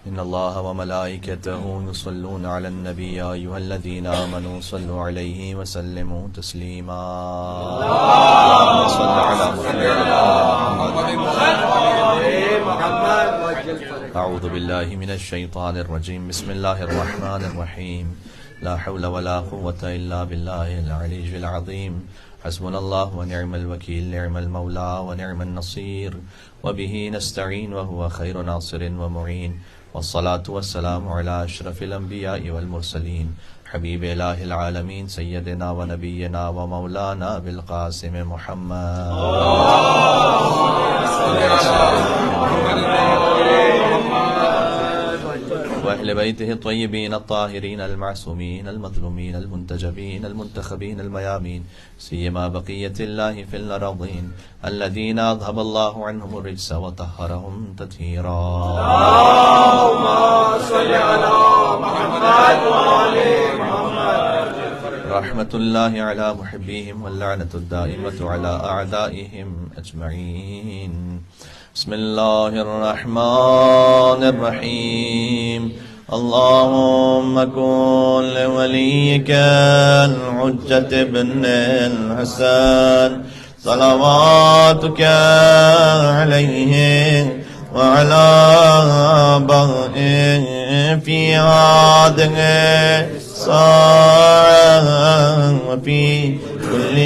إن الله وملائكته يصلون على النبي يا أيها الذين آمنوا صلوا عليه وسلموا تسليما اللهم صل على محمد. أعوذ بالله من الشيطان الرجيم. بسم الله الرحمن الرحيم. لا حول ولا قوة إلا بالله العلي العظيم. حسبنا الله ونعم الوكيل. نعم المولى ونعم النصير. وبه نستعين وهو خير ناصر ومعين. والصلاة والسلام على أشرف الأنبياء والمرسلين حبيب إله العالمين سيدنا ونبينا ومولانا بالقاسم محمد وأهل بيته الطيبين الطاهرين المعصومين المظلومين المنتجبين المنتخبين الميامين سيما بقية الله في الأرضين الذين أذهب الله عنهم الرجس وطهرهم تطهيرا. اللهم صل على محمد وآل محمد. رحمة الله على محبيهم واللعنة الدائمة على أعدائهم أجمعين. بسم الله الرحمن الرحيم. اللهم كن لوليك الحجة بن الحسن صلواتك عليه وعلى آبائه في هذه الساعة وفي كل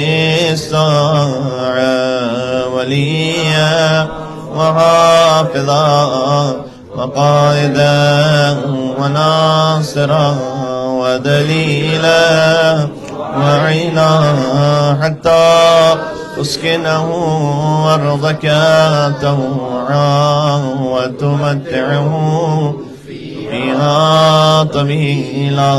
ساعة وليا وحافظا وقائدا وناصرا ودليلا وعينا حتى تسكنه أرضك طوعا وتمتعه فيها طويلا.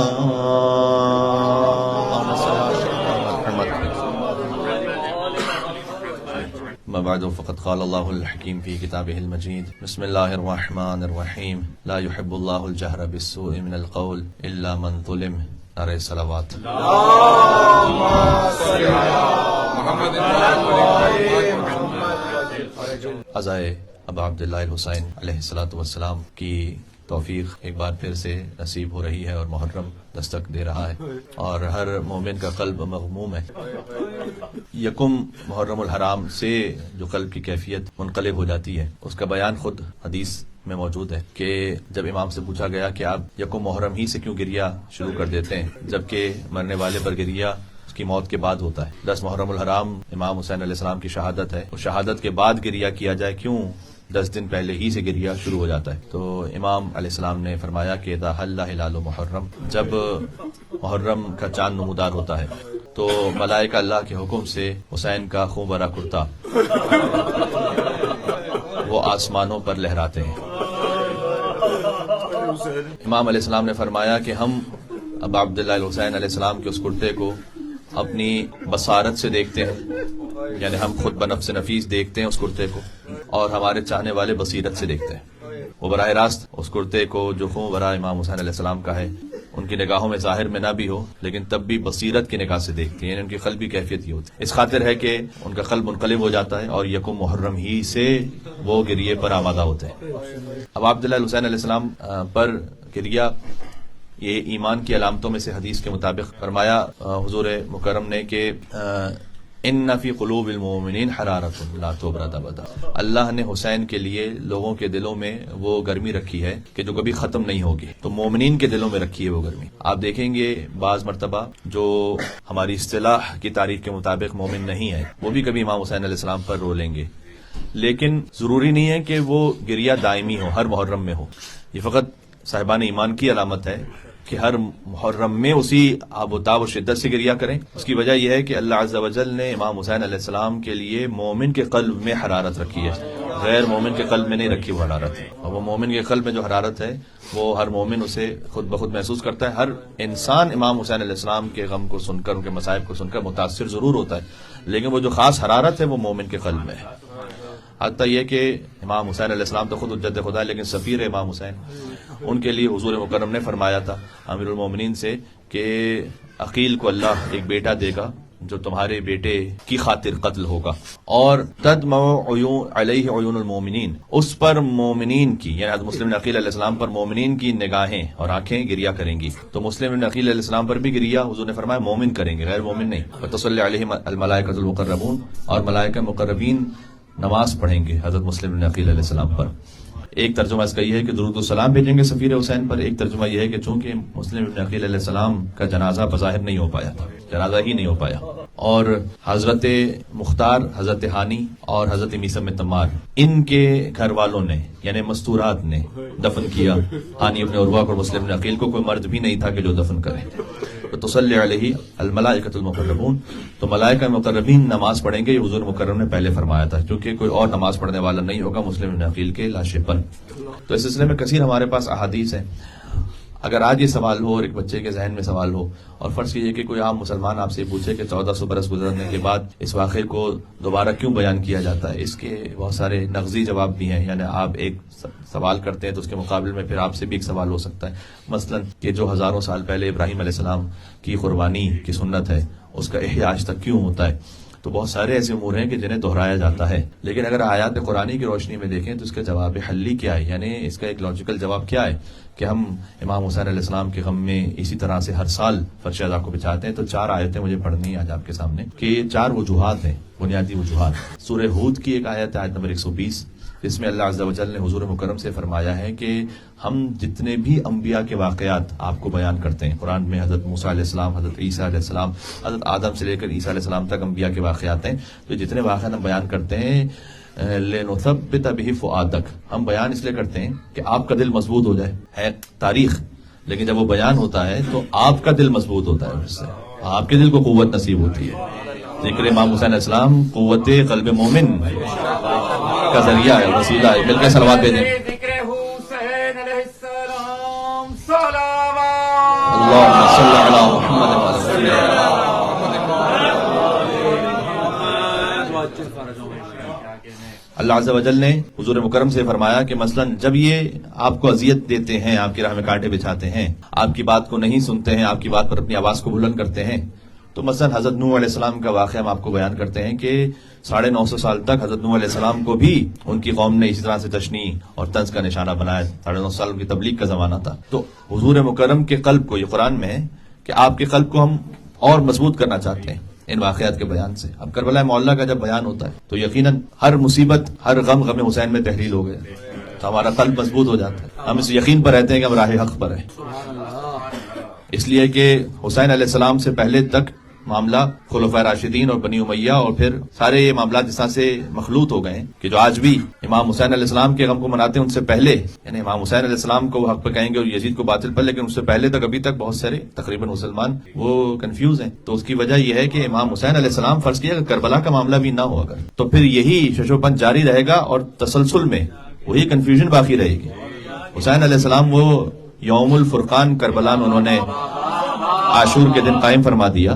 ما بعد فقد قال الله الحكيم في كتابه المجيد. بسم الله الرحمن الرحيم. لا يحب الله الجهر بالسوء من القول إلا من ظلم. نعرہ صلوات. اللهم صل على محمد عزائے ابا عبداللہ الحسین علیہ الصلوۃ والسلام کی توفیق ایک بار پھر سے نصیب ہو رہی ہے اور محرم دستک دے رہا ہے اور ہر مومن کا قلب مغموم ہے. یکم محرم الحرام سے جو قلب کی کیفیت منقلب ہو جاتی ہے اس کا بیان خود حدیث میں موجود ہے کہ جب امام سے پوچھا گیا کہ آپ یکم محرم ہی سے کیوں گریہ شروع کر دیتے ہیں جبکہ مرنے والے پر گریہ اس کی موت کے بعد ہوتا ہے. 10 محرم الحرام امام حسین علیہ السلام کی شہادت ہے. اس شہادت کے بعد گریہ کیا جائے کیوں 10 دن پہلے ہی سے گریہ شروع ہو جاتا ہے؟ تو امام علیہ السلام نے فرمایا کہ اذا حل ہلال محرم، جب محرم کا چاند نمودار ہوتا ہے تو ملائکہ اللہ کے حکم سے حسین کا خون بھرا کرتا وہ آسمانوں پر لہراتے ہیں. امام علیہ السلام نے فرمایا کہ ہم ابا عبداللہ الحسین علیہ السلام کے اس کرتے کو اپنی بصارت سے دیکھتے ہیں، یعنی ہم خود بنفس نفیس دیکھتے ہیں اس کرتے کو، اور ہمارے چاہنے والے بصیرت سے دیکھتے ہیں. وہ براہ راست اس کرتے کو جو خون بھرا امام حسین علیہ السلام کا ہے ان کی نگاہوں میں ظاہر میں نہ بھی ہو لیکن تب بھی بصیرت کی نگاہ سے دیکھتے ہیں، یعنی ان کی قلبی کیفیت یہ ہوتی ہے. اس خاطر ہے کہ ان کا قلب منقلب ہو جاتا ہے اور یکم محرم ہی سے وہ گریے پر آمادہ ہوتے ہیں. اب عبداللہ الحسین علیہ السلام پر گریہ یہ ایمان کی علامتوں میں سے حدیث کے مطابق فرمایا حضور مکرم نے کہ ان فی قلوب المؤمنین حرارۃ لا تبرد ابدا. اللہ نے حسین کے لیے لوگوں کے دلوں میں وہ گرمی رکھی ہے کہ جو کبھی ختم نہیں ہوگی. تو مومنین کے دلوں میں رکھی ہے وہ گرمی. آپ دیکھیں گے بعض مرتبہ جو ہماری اصطلاح کی تاریخ کے مطابق مومن نہیں ہے وہ بھی کبھی امام حسین علیہ السلام پر رو لیں گے، لیکن ضروری نہیں ہے کہ وہ گریہ دائمی ہو، ہر محرم میں ہو. یہ فقط صاحبان ایمان کی علامت ہے کہ ہر محرم میں اسی آب و تاب و شدت سے گریہ کریں. اس کی وجہ یہ ہے کہ اللہ عز و جل نے امام حسین علیہ السلام کے لیے مومن کے قلب میں حرارت رکھی ہے، غیر مومن کے قلب میں نہیں رکھی وہ حرارت. اور وہ مومن کے قلب میں جو حرارت ہے وہ ہر مومن اسے خود بخود محسوس کرتا ہے. ہر انسان امام حسین علیہ السلام کے غم کو سن کر، ان کے مصائب کو سن کر متاثر ضرور ہوتا ہے، لیکن وہ جو خاص حرارت ہے وہ مومن کے قلب میں ہے. حتیٰ یہ کہ امام حسین علیہ السلام تو خود حجت خدا ہے، لیکن سفیر امام حسین، ان کے لیے حضور مکرم نے فرمایا تھا امیر المومنین سے کہ عقیل کو اللہ ایک بیٹا دے گا جو تمہارے بیٹے کی خاطر قتل ہوگا، اور تدمع علیہ عیون المومنین، اس پر مومنین کی، یعنی حضرت مسلم بن عقیل علیہ السلام پر مومنین کی نگاہیں اور آنکھیں گریا کریں گی. تو مسلم بن عقیل علیہ السلام پر بھی گریا حضور نے فرمایا مومن کریں گے، غیر مومن نہیں. وتصلی علیہم الملائکۃ المقربون، اور ملائکہ مقربین نماز پڑھیں گے حضرت مسلم بن عقیل علیہ السلام پر. ایک ترجمہ اس کا یہ ہے کہ درود و سلام بھیجیں گے سفیر حسین پر. ایک ترجمہ یہ ہے کہ چونکہ مسلم بن عقیل علیہ السلام کا جنازہ بظاہر نہیں ہو پایا تھا، جنازہ ہی نہیں ہو پایا، اور حضرت مختار، حضرت ہانی اور حضرت میثم بن تمار ان کے گھر والوں نے یعنی مستورات نے دفن کیا ہانی ابن عروہ اور مسلم بن عقیل کو. کوئی مرد بھی نہیں تھا کہ جو دفن کرے. تصلی علیہ الملائکۃ المقربون، تو ملائکہ مقربین نماز پڑھیں گے. یہ حضور مکرم نے پہلے فرمایا تھا، کیونکہ کوئی اور نماز پڑھنے والا نہیں ہوگا مسلم بن عقیل کے لاشے پر. تو اس سلسلے میں کثیر ہمارے پاس احادیث ہیں. اگر آج یہ سوال ہو اور ایک بچے کے ذہن میں سوال ہو، اور فرض کیجیے کہ کوئی عام مسلمان آپ سے پوچھے کہ 1400 برس گزرنے کے بعد اس واقعے کو دوبارہ کیوں بیان کیا جاتا ہے، اس کے بہت سارے نغزی جواب بھی ہیں. یعنی آپ ایک سوال کرتے ہیں تو اس کے مقابل میں پھر آپ سے بھی ایک سوال ہو سکتا ہے، مثلا کہ جو ہزاروں سال پہلے ابراہیم علیہ السلام کی قربانی کی سنت ہے اس کا احیاء آج تک کیوں ہوتا ہے. تو بہت سارے ایسے امور ہیں کہ جنہیں دہرایا جاتا ہے. لیکن اگر آیات قرآنی کی روشنی میں دیکھیں تو اس کا جواب حلی کیا ہے، یعنی اس کا ایک لاجیکل جواب کیا ہے کہ ہم امام حسین علیہ السلام کے غم میں اسی طرح سے ہر سال فرش ادا کو بچاتے ہیں. تو 4 آیتیں مجھے پڑھنی آج آپ کے سامنے کہ یہ 4 وجوہات ہیں، بنیادی وجوہات. سورہ ہود کی ایک آیت ہے، آیت نمبر 120، جس میں اللہ عز و جل نے حضور مکرم سے فرمایا ہے کہ ہم جتنے بھی انبیاء کے واقعات آپ کو بیان کرتے ہیں قرآن میں، حضرت موسیٰ علیہ السلام، حضرت عیسیٰ علیہ السلام، حضرت آدم سے لے کر عیسیٰ علیہ السلام تک انبیاء کے واقعات ہیں. تو جتنے واقعات ہم بیان کرتے ہیں لنثبت بہ فؤادک، ہم بیان اس لیے کرتے ہیں کہ آپ کا دل مضبوط ہو جائے. ہے تاریخ، لیکن جب وہ بیان ہوتا ہے تو آپ کا دل مضبوط ہوتا ہے، اس سے آپ کے دل کو قوت نصیب ہوتی ہے. ذکر امام حسین علیہ السلام قوت قلب مومن کا ذریعہ ہے، وسیلہ ہے. مل کے صلوات بھیجیں. اللہم صلی علی محمد و علی اللہ عز و جل نے حضور مکرم سے فرمایا کہ مثلا جب یہ آپ کو اذیت دیتے ہیں، آپ کی راہ میں کانٹے بچھاتے ہیں، آپ کی بات کو نہیں سنتے ہیں، آپ کی بات پر اپنی آواز کو بلند کرتے ہیں، تو مثلا حضرت نوح علیہ السلام کا واقعہ ہم آپ کو بیان کرتے ہیں کہ 950 سال تک حضرت نوح علیہ السلام کو بھی ان کی قوم نے اسی طرح سے تشنیع اور طنز کا نشانہ بنایا. 950 سال کی تبلیغ کا زمانہ تھا. تو حضور مکرم کے قلب کو، یہ قرآن میں ہے کہ آپ کے قلب کو ہم اور مضبوط کرنا چاہتے ہیں ان واقعات کے بیان سے. اب کربلا معلیٰ کا جب بیان ہوتا ہے تو یقیناً ہر مصیبت، ہر غم حسین میں تحلیل ہو گیا، تو ہمارا قلب مضبوط ہو جاتا ہے. ہم اس یقین پر رہتے ہیں کہ ہم راہ حق پر ہیں. اس لیے کہ حسین علیہ السلام سے پہلے تک معاملہ خلفائے راشدین اور بنی امیہ اور پھر سارے یہ معاملات جس طرح سے مخلوط ہو گئے ہیں کہ جو آج بھی امام حسین علیہ السلام کے غم کو مناتے ہیں، ان سے پہلے یعنی امام حسین علیہ السلام کو وہ حق پہ کہیں گے اور یزید کو باطل پر، لیکن اس سے پہلے تک ابھی تک بہت سارے تقریباً مسلمان وہ کنفیوز ہیں. تو اس کی وجہ یہ ہے کہ امام حسین علیہ السلام فرض کیا کہ کربلا کا معاملہ بھی نہ ہوا کر تو پھر یہی ششوپن جاری رہے گا اور تسلسل میں وہی کنفیوژن باقی رہے گی. حسین علیہ السلام وہ یوم الفرقان کربلا میں انہوں نے عاشور کے دن قائم فرما دیا.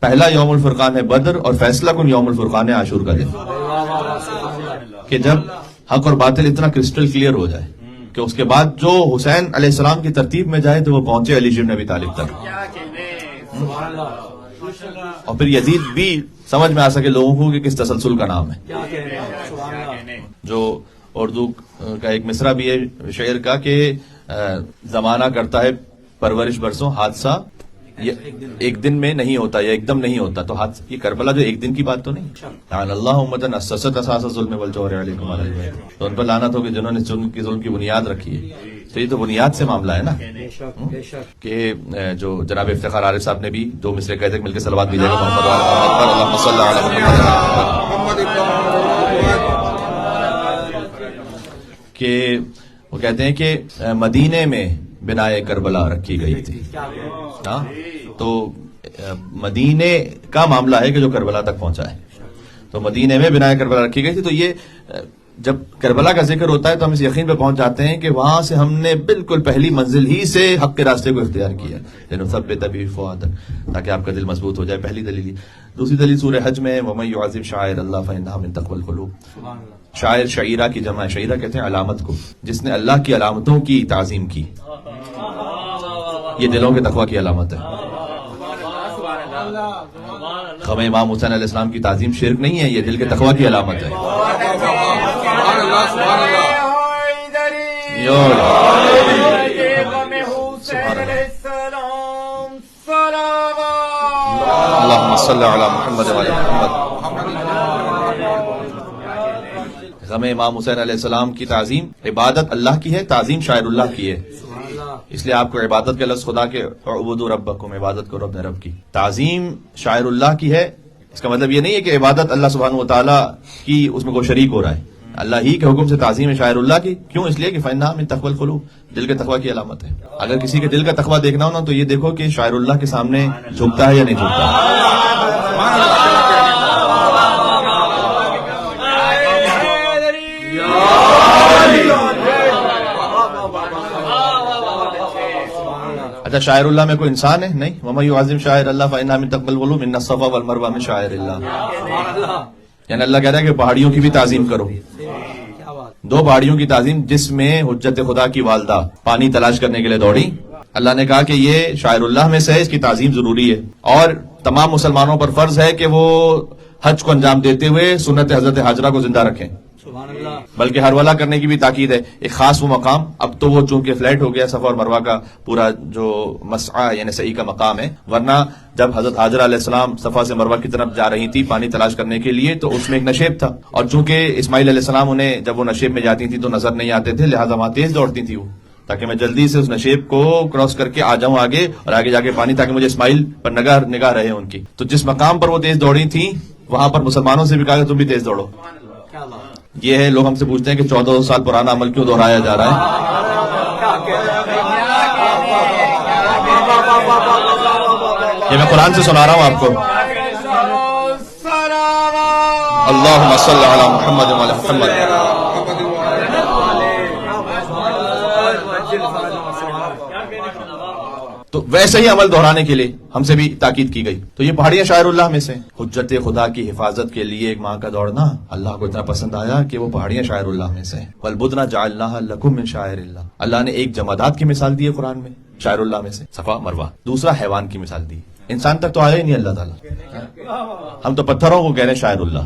پہلا یوم الفرقان ہے بدر اور فیصلہ کن یوم الفرقان ہے عاشور کا دن، کہ جب حق اور باطل اتنا کرسٹل کلیئر ہو جائے کہ اس کے بعد جو حسین علیہ السلام کی ترتیب میں جائے تو وہ پہنچے علی بن ابی طالب تک، اور پھر یزید بھی سمجھ میں آ سکے لوگوں کو کہ کس تسلسل کا نام ہے. جو اردو کا ایک مصرع بھی ہے شعر کا کہ زمانہ کرتا ہے پرورش برسوں، حادثہ ایک دن میں نہیں ہوتا یا ایک دم نہیں ہوتا. تو یہ کربلا جو ایک دن کی بات تو نہیں. لعن اللہ امتن اسست اساس الظلم والجور علیکم علی البیت، تو ان پر لعنت ہو کہ جنہوں نے ظلم کی بنیاد رکھی ہے. تو یہ تو بنیاد سے معاملہ ہے نا کہ جو جناب افتخار عارف صاحب نے بھی 2 مصرے کہتے ہیں، مل کے صلوات بھیجے گا محمد پر، اللہم صلی علی محمد، کہ وہ کہتے ہیں کہ مدینے میں بنائے کربلا رکھی گئی تھی. ہاں تو مدینے کا معاملہ ہے کہ جو کربلا تک پہنچا ہے، تو مدینے میں بنائے کربلا رکھی گئی تھی. تو یہ جب کربلا کا ذکر ہوتا ہے تو ہم اس یقین پہ پہنچ جاتے ہیں کہ وہاں سے ہم نے بالکل پہلی منزل ہی سے حق کے راستے کو اختیار کیا، لنثبت بہ فؤادک، تاکہ آپ کا دل مضبوط ہو جائے. پہلی دلیل. دوسری دلیل سورہ حج میں ہے، وَمَن يُعَظِّمْ شَعَائِرَ اللَّهِ فَإِنَّهَا مِن تَقْوَى الْقُلُوبِ. شاعر شعیرہ کی جمع، شعیرہ کہتے ہیں علامت کو، جس نے اللہ کی علامتوں کی تعظیم کی، یہ دلوں کے تقویٰ کی علامت ہے. غم امام حسین علیہ السلام کی تعظیم شرک نہیں ہے، یہ دل کے تقوی کی علامت ہے. اللہم صلی علی محمد وعلی محمد. غم امام حسین علیہ السلام کی تعظیم عبادت اللہ کی ہے، تعظیم شاعر اللہ کی ہے. اس لیے آپ کو عبادت کے لفظ خدا کے اعبدوا ربکم، عبادت کرو اپنے رب کی. تعظیم شاعر اللہ کی ہے، اس کا مطلب یہ نہیں ہے کہ عبادت اللہ سبحانہ و تعالیٰ کی اس میں کوئی شریک ہو رہا ہے. اللہ ہی کے حکم سے تعظیم ہے شاعر اللہ کی. کیوں؟ اس لیے کہ فإنھا من تقوی القلوب، دل کے تقوی کی علامت ہے. اگر کسی کے دل کا تقوی دیکھنا ہو نا تو یہ دیکھو کہ شاعر اللہ کے سامنے جھکتا ہے یا نہیں جھکتا. اچھا شاعر اللہ میں کوئی انسان ہے؟ نہیں. وَمَن يُعَظِّمْ شَعَائِرَ اللَّهِ فَإِنَّهَا مِن تَقْوَى الْقُلُوبِ إِنَّ الصَّفَا وَالْمَرْوَةَ مِن شَعَائِرِ اللَّهِ. یعنی اللہ کہہ رہا ہے کہ پہاڑیوں کی بھی تعظیم کرو. دو پہاڑیوں کی تعظیم جس میں حجت خدا کی والدہ پانی تلاش کرنے کے لیے دوڑی. اللہ نے کہا کہ یہ شاعر اللہ میں سے ہے، اس کی تعظیم ضروری ہے. اور تمام مسلمانوں پر فرض ہے کہ وہ حج کو انجام دیتے ہوئے سنت حضرت حاجرہ کو زندہ رکھیں، بلکہ ہرولہ کرنے کی بھی تاکید ہے. ایک خاص وہ مقام، اب تو وہ چونکہ فلیٹ ہو گیا صفا اور مروہ کا پورا جو مسعی یعنی سعی کا مقام ہے، ورنہ جب حضرت حاجرہ علیہ السلام صفا سے مروہ کی طرف جا رہی تھی پانی تلاش کرنے کے لیے تو اس میں ایک نشیب تھا، اور چونکہ اسماعیل علیہ السلام انہیں جب وہ نشیب میں جاتی تھی تو نظر نہیں آتے تھے، لہٰذا وہاں تیز دوڑتی تھی وہ، تاکہ میں جلدی سے اس نشیب کو کراس کر کے آ جاؤں آگے اور آگے جا کے پانی، تاکہ مجھے اسماعیل پر نگاہ رہے ان کی. تو جس مقام پر وہ تیز دوڑی تھی وہاں پر مسلمانوں سے بھی کہا کہ تم بھی تیز دوڑو. یہ ہے، لوگ ہم سے پوچھتے ہیں کہ 1400 سال پرانا عمل کیوں دہرایا جا رہا ہے. یہ میں قرآن سے سنا رہا ہوں آپ کو. اللہم صلی علی محمد وعلی محمد. تو ویسے ہی عمل دہرانے کے لیے ہم سے بھی تاکید کی گئی. تو یہ پہاڑیاں شاعر اللہ میں سے حجت خدا کی حفاظت کے لیے ایک ماہ کا دوڑنا اللہ کو اتنا پسند آیا کہ وہ پہاڑیاں شاعر اللہ میں سے. وَالْبُدْنَ جَعَلْنَاهَا لَكُم مِّن شَعَائِرِ اللَّهِ. اللہ نے ایک جمادات کی مثال دی ہے قرآن میں شاعر اللہ میں سے، صفا مروہ. دوسرا حیوان کی مثال دی. انسان تک تو آیا ہی نہیں اللہ تعالیٰ. ہم تو پتھروں کو کہہ رہے ہیں شاعر اللہ.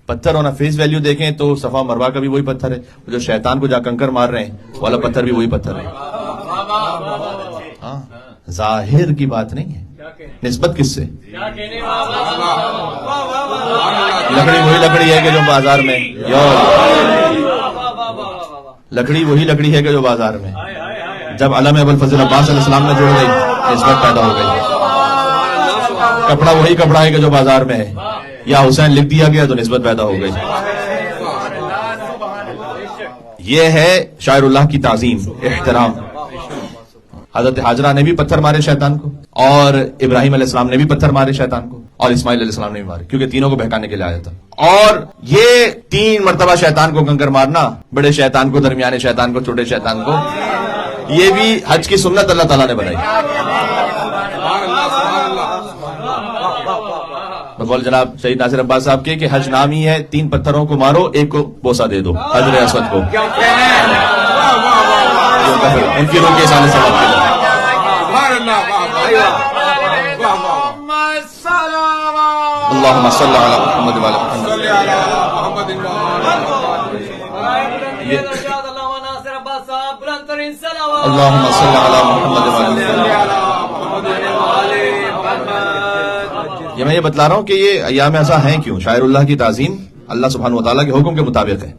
پتھر ہونا فیس ویلیو دیکھیں تو صفا مروہ کا بھی وہی پتھر ہے، جو شیطان کو جا کنکر مار رہے ہیں والا پتھر بھی وہی پتھر ہے. ظاہر کی بات نہیں ہے. نسبت کس سے؟ لکڑی وہی لکڑی ہے کہ جو بازار میں، لکڑی وہی لکڑی ہے کہ جو بازار میں. جب علم ابوالفضل عباس علیہ السلام میں جڑ گئی نسبت پیدا ہو گئی. کپڑا وہی کپڑا ہے کہ جو بازار میں ہے، یا حسین لکھ دیا گیا تو نسبت پیدا ہو گئی. یہ ہے شاعر اللہ کی تعظیم، احترام. حضرت حاجرہ نے بھی پتھر مارے شیطان کو، اور ابراہیم علیہ السلام نے بھی پتھر مارے شیطان کو، اور اسماعیل علیہ السلام نے بھی مارے، کیونکہ تینوں کو بہکانے کے لیے آیا تھا. اور یہ 3 مرتبہ شیطان کو کنکر مارنا، بڑے شیطان کو، درمیانے شیطان کو، چھوٹے شیطان کو، یہ بھی حج کی سنت اللہ تعالیٰ نے بنائی. بقول جناب شہید ناصر عباس صاحب کے کہ حج نام ہی ہے 3 پتھروں کو مارو، ایک کو بوسہ دے دو، حجر اسود کو. ان کی روح کے سالے سے اللہم صلی علی محمد وعلی محمد. اللہم صلی علی محمد وعلی محمد. یہ میں یہ بتلا رہا ہوں کہ یہ ایام ایسا ہیں کیوں. شاعر اللہ کی تعظیم اللہ سبحانہ وتعالیٰ کے حکم کے مطابق ہے.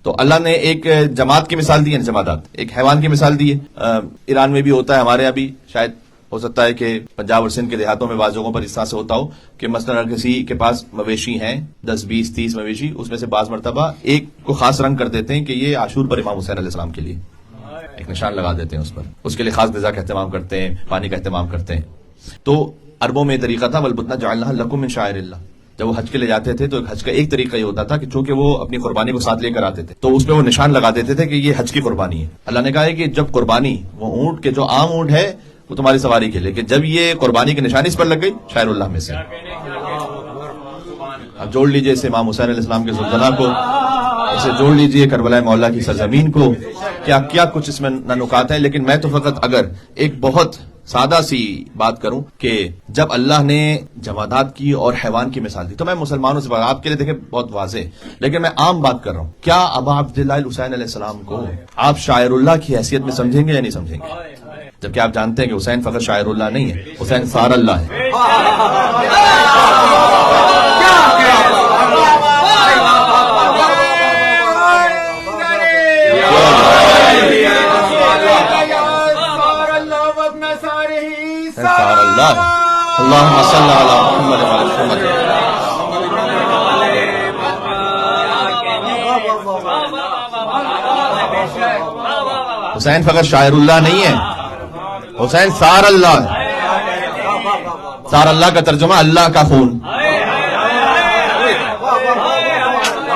تو اللہ نے ایک جماعت کی مثال دی ہے، جمادات، ایک حیوان کی مثال دی ہے. ایران میں بھی ہوتا ہے، ہمارے یہاں بھی شاید ہو سکتا ہے کہ پنجاب اور سندھ کے دیہاتوں میں بعض جگہوں پر اس طرح سے ہوتا ہو کہ مثلا اگر کسی کے پاس مویشی ہیں 10 20 30 مویشی، اس میں سے بعض مرتبہ ایک کو خاص رنگ کر دیتے ہیں کہ یہ عاشور پر امام حسین علیہ السلام کے لیے ایک نشان لگا دیتے ہیں، اس پر اس کے لیے خاص غذا کا اہتمام کرتے ہیں، پانی کا اہتمام کرتے ہیں. تو عربوں میں طریقہ تھا وَالْبُدْنَ جَعَلْنَاهَا لَكُم مِّن شَعَائِرِ اللَّهِ. جب وہ حج کے لیے جاتے تھے تو حج کا ایک طریقہ یہ ہوتا تھا کہ چونکہ وہ اپنی قربانی کو ساتھ لے کر آتے تھے تو اس پہ وہ نشان لگا دیتے تھے کہ یہ حج کی قربانی ہے. اللہ نے کہا ہے کہ جب قربانی وہ اونٹ کے جو عام اونٹ ہے وہ تمہاری سواری کے لیے، کہ جب یہ قربانی کی نشانی اس پر لگ گئی شاعر اللہ میں سے. اب جوڑ لیجئے اسے امام حسین علیہ السلام کے زلزلہ کو، اسے جوڑ لیجئے کربلا مولا کی سرزمین کو. کیا کچھ اس میں نہ نکات ہیں، لیکن میں تو فقط اگر ایک بہت سادہ سی بات کروں کہ جب اللہ نے جمادات کی اور حیوان کی مثال دی تو میں مسلمانوں سے بات آپ کے لیے دیکھیں بہت واضح، لیکن میں عام بات کر رہا ہوں. کیا ابا عبداللہ الحسین علیہ السلام کو آپ شاعر اللہ کی حیثیت میں سمجھیں گے یا نہیں سمجھیں گے؟ جبکہ آپ جانتے ہیں کہ حسین فقط شاعر اللہ نہیں ہے، حسین سار اللہ ہے. سار اللہ اللہم صلی علی محمد وعلی محمد. حسین فقط شاعر اللہ نہیں ہے، حسین سار اللہ ہے. سار اللہ کا ترجمہ اللہ کا خون.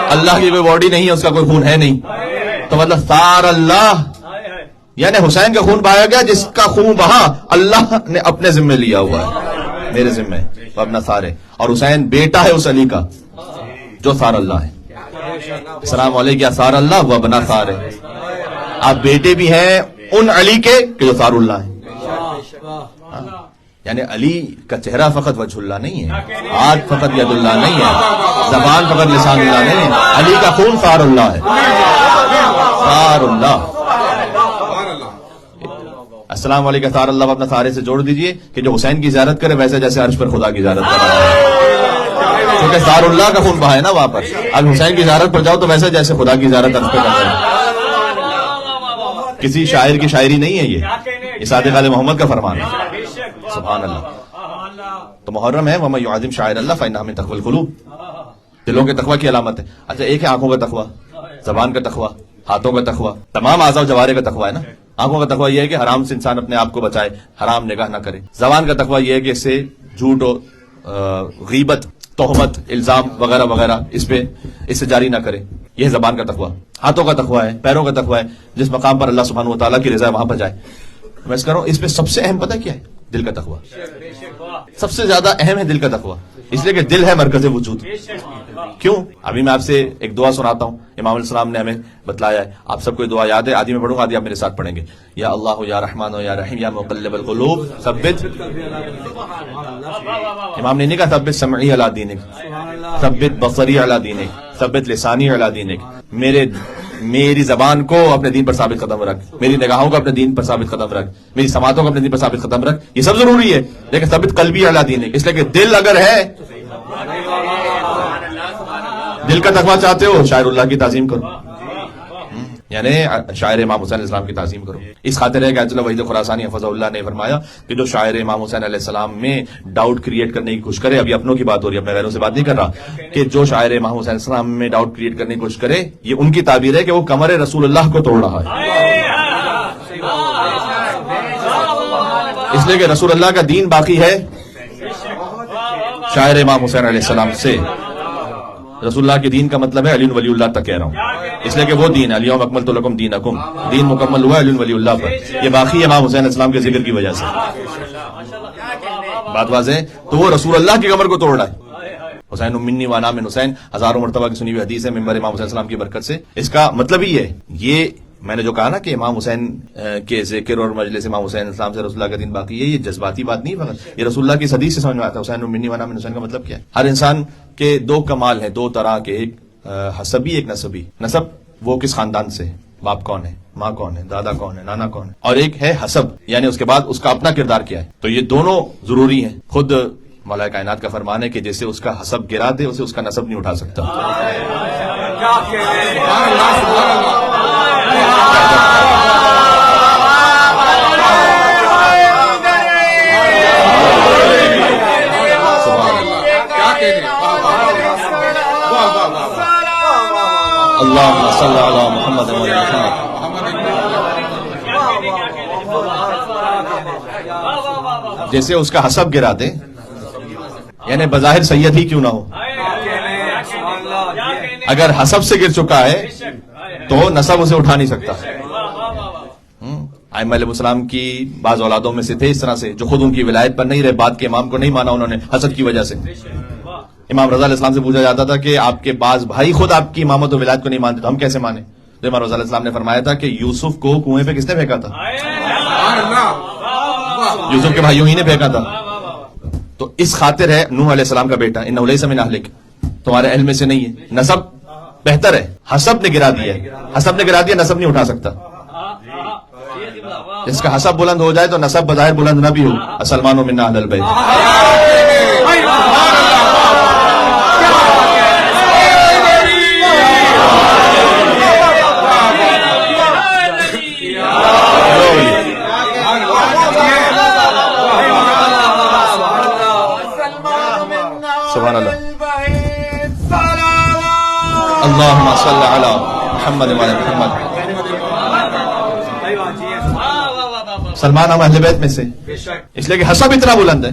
اللہ کی کوئی باڈی نہیں ہے، اس کا کوئی خون ہے نہیں، تو مطلب سار اللہ یعنی حسین کا خون بہایا گیا، جس کا خون بہا اللہ نے اپنے ذمہ لیا ہوا ہے، میرے ذمہ اپنا سارے. اور حسین بیٹا ہے اس علی کا جو سار اللہ ہے. السلام علیکم یا سار اللہ و ابنا سار ہے. آپ بیٹے بھی ہیں ان علی کے کہ جو سار اللہ ہے. یعنی علی کا چہرہ فقط وجہ اللہ نہیں ہے، ہاتھ فقط ید اللہ نہیں ہے، زبان فقط لسان اللہ نہیں ہے، علی کا خون سار اللہ ہے. سار اللہ. السلام علیکم سار اللہ اپنا سارے سے جوڑ دیجئے کہ جو حسین کی زیارت کرے ویسے جیسے عرش پر خدا کی زیارت کر رہا ہے، کیونکہ سار اللہ کا خون بہا ہے نا وہاں پر. اب حسین کی زیارت پر جاؤ تو ویسے جیسے خدا کی زیارت عرش پہ کر رہے ہیں. کسی شاعر کی شاعری نہیں ہے، یہ صادق آل محمد کا فرمان ہے. سبحان اللہ. تو محرم ہے وَمَن يُعَظِّمْ شَعَائِرَ اللَّهِ فَإِنَّهَا مِن تَقْوَى الْقُلُوبِ. دلوں کے تقوی کی علامت ہے. اچھا ایک ہے آنکھوں کا تقوی، زبان کا تقوی، ہاتھوں کا تقوی، تمام اعضاء و جوارح کا تقوی ہے نا. آنکھوں کا تقوی یہ ہے کہ حرام سے انسان اپنے آپ کو بچائے، حرام نگاہ نہ کرے. زبان کا تقوی یہ ہے کہ اس سے جھوٹ و غیبت، تہمت، الزام وغیرہ وغیرہ اس سے جاری نہ کرے. یہ زبان کا تقوی. ہاتھوں کا تقوی ہے، پیروں کا تقوی ہے، جس مقام پر اللہ سبحانہ و تعالیٰ کی رضا ہے وہاں پر جائے. میں کہہ رہا ہوں اس پہ سب سے اہم پتہ کیا ہے؟ دل کا تقوی. سب سے زیادہ اہم ہے دل کا تقوی، اس لیے کہ دل ہے مرکز وجود. کیوں؟ ابھی میں آپ سے ایک دعا سناتا ہوں، امام علیہ السلام نے ہمیں بتلایا ہے. آپ سب کو دعا یاد ہے، آدھی میں پڑھوں گا، آدھی آپ میرے ساتھ پڑھیں گے. یا اللہ یا رحمان یا رحیم یا مقلب القلوب ثبت. امام نے نہیں کہا ثبت سمعی علی دینک، ثبت بصری علی دینک، ثبت لسانی علی دینک. میری زبان کو اپنے دین پر ثابت قدم رکھ، میری نگاہوں کو اپنے دین پر ثابت قدم رکھ، میری سماعتوں کو اپنے دین پر ثابت قدم رکھ. یہ سب ضروری ہے، لیکن ثابت قلبی علی دینک، اس لیے کہ دل اگر ہے، دل کا تقویٰ چاہتے ہو شاعر اللہ کی تعظیم کرو، یعنی شاعر امام حسین علیہ السلام کی تعظیم کرو. اس خاطر ہے کہ آیت اللہ وحید خراسانی حفظہ اللہ نے فرمایا کہ جو شاعر امام حسین علیہ السلام میں ڈاؤٹ کریٹ کرنے کی کوشش کرے، ابھی اپنوں کی بات ہو رہی ہے، اپنے غیروں سے بات نہیں کر رہا، کہ جو شاعر امام حسین علیہ السلام میں ڈاؤٹ کریٹ کرنے کی کوشش کرے، یہ ان کی تعبیر ہے کہ وہ کمر رسول اللہ کو توڑ رہا ہے. اس لیے کہ رسول اللہ کا دین باقی ہے شاعر امام حسین علیہ السلام سے. رسول اللہ کے دین کا مطلب ہے علی ولی اللہ تک کہہ رہا ہوں، اس لیے کہ وہ دین الیوم اکملت لکم دینکم، دین مکمل ہوا علی ولی اللہ پر. یہ باقی امام حسین علیہ السلام کے ذکر کی وجہ سے. بات واضح ہے. تو وہ رسول اللہ کی کمر کو توڑ رہا ہے. حسین منی وانا من حسین، ہزاروں مرتبہ کی سنی ہوئی حدیث ہے ممبر امام حسین علیہ السلام کی برکت سے. اس کا مطلب ہی ہے، یہ میں نے جو کہا نا کہ امام حسین کے ذکر اور مجلس امام حسین اسلام سے رسول اللہ کا دین باقی ہے، یہ جذباتی بات نہیں فقط، یہ رسول اللہ کی حدیث سے سمجھ میں آتا ہے. حسین منی وانا من حسین کا مطلب کیا ہے؟ ہر انسان کے دو کمال ہیں، دو طرح کے، ایک حسبی ایک نسبی. نسب وہ کس خاندان سے، باپ کون ہے، ماں کون ہے، دادا کون ہے، نانا کون ہے. اور ایک ہے حسب، یعنی اس کے بعد اس کا اپنا کردار کیا ہے. تو یہ دونوں ضروری ہیں. خود مولا کائنات کا فرمان ہے کہ جیسے اس کا حسب گرا دے اسے اس کا نسب نہیں اٹھا سکتا. اللہم صلی علی محمد و علی محمد. جیسے اس کا حسب گرا دے، یعنی بظاہر سید ہی کیوں نہ ہو، اگر حسب سے گر چکا ہے تو نسب اسے اٹھا نہیں سکتا. ائمہ علیہ السلام کی بعض اولادوں میں سے تھے اس طرح سے جو خود ان کی ولایت پر نہیں رہے، بعد کے امام کو نہیں مانا انہوں نے حسد کی وجہ سے. امام رضا علیہ السلام سے پوچھا جاتا تھا کہ آپ کے بعض بھائی خود آپ کی امامت و ولایت کو نہیں مانتے تو ہم کیسے مانیں؟ تو امام رضا علیہ السلام نے فرمایا تھا کہ یوسف کو کنویں پہ کس نے پھینکا تھا؟ یوسف کے بھائیوں ہی نے پھینکا تھا. تو اس خاطر ہے نوح علیہ السلام کا بیٹا انہ لیس من اہلک، تمہارے اہل میں سے نہیں ہے. نسب بہتر ہے، حسب نے گرا دیا ہے، حسب نے گرا دیا، نسب نہیں اٹھا سکتا. اس کا حسب بلند ہو جائے تو نسب بظاہر بلند نہ بھی ہو. سلمان منا اہل البیت. سبحان اللہ. اللہم صلی علی محمد وعلی محمد. سلمان ہم اہل بیت میں سے، اس لیے کہ حسب اتنا بلند ہے.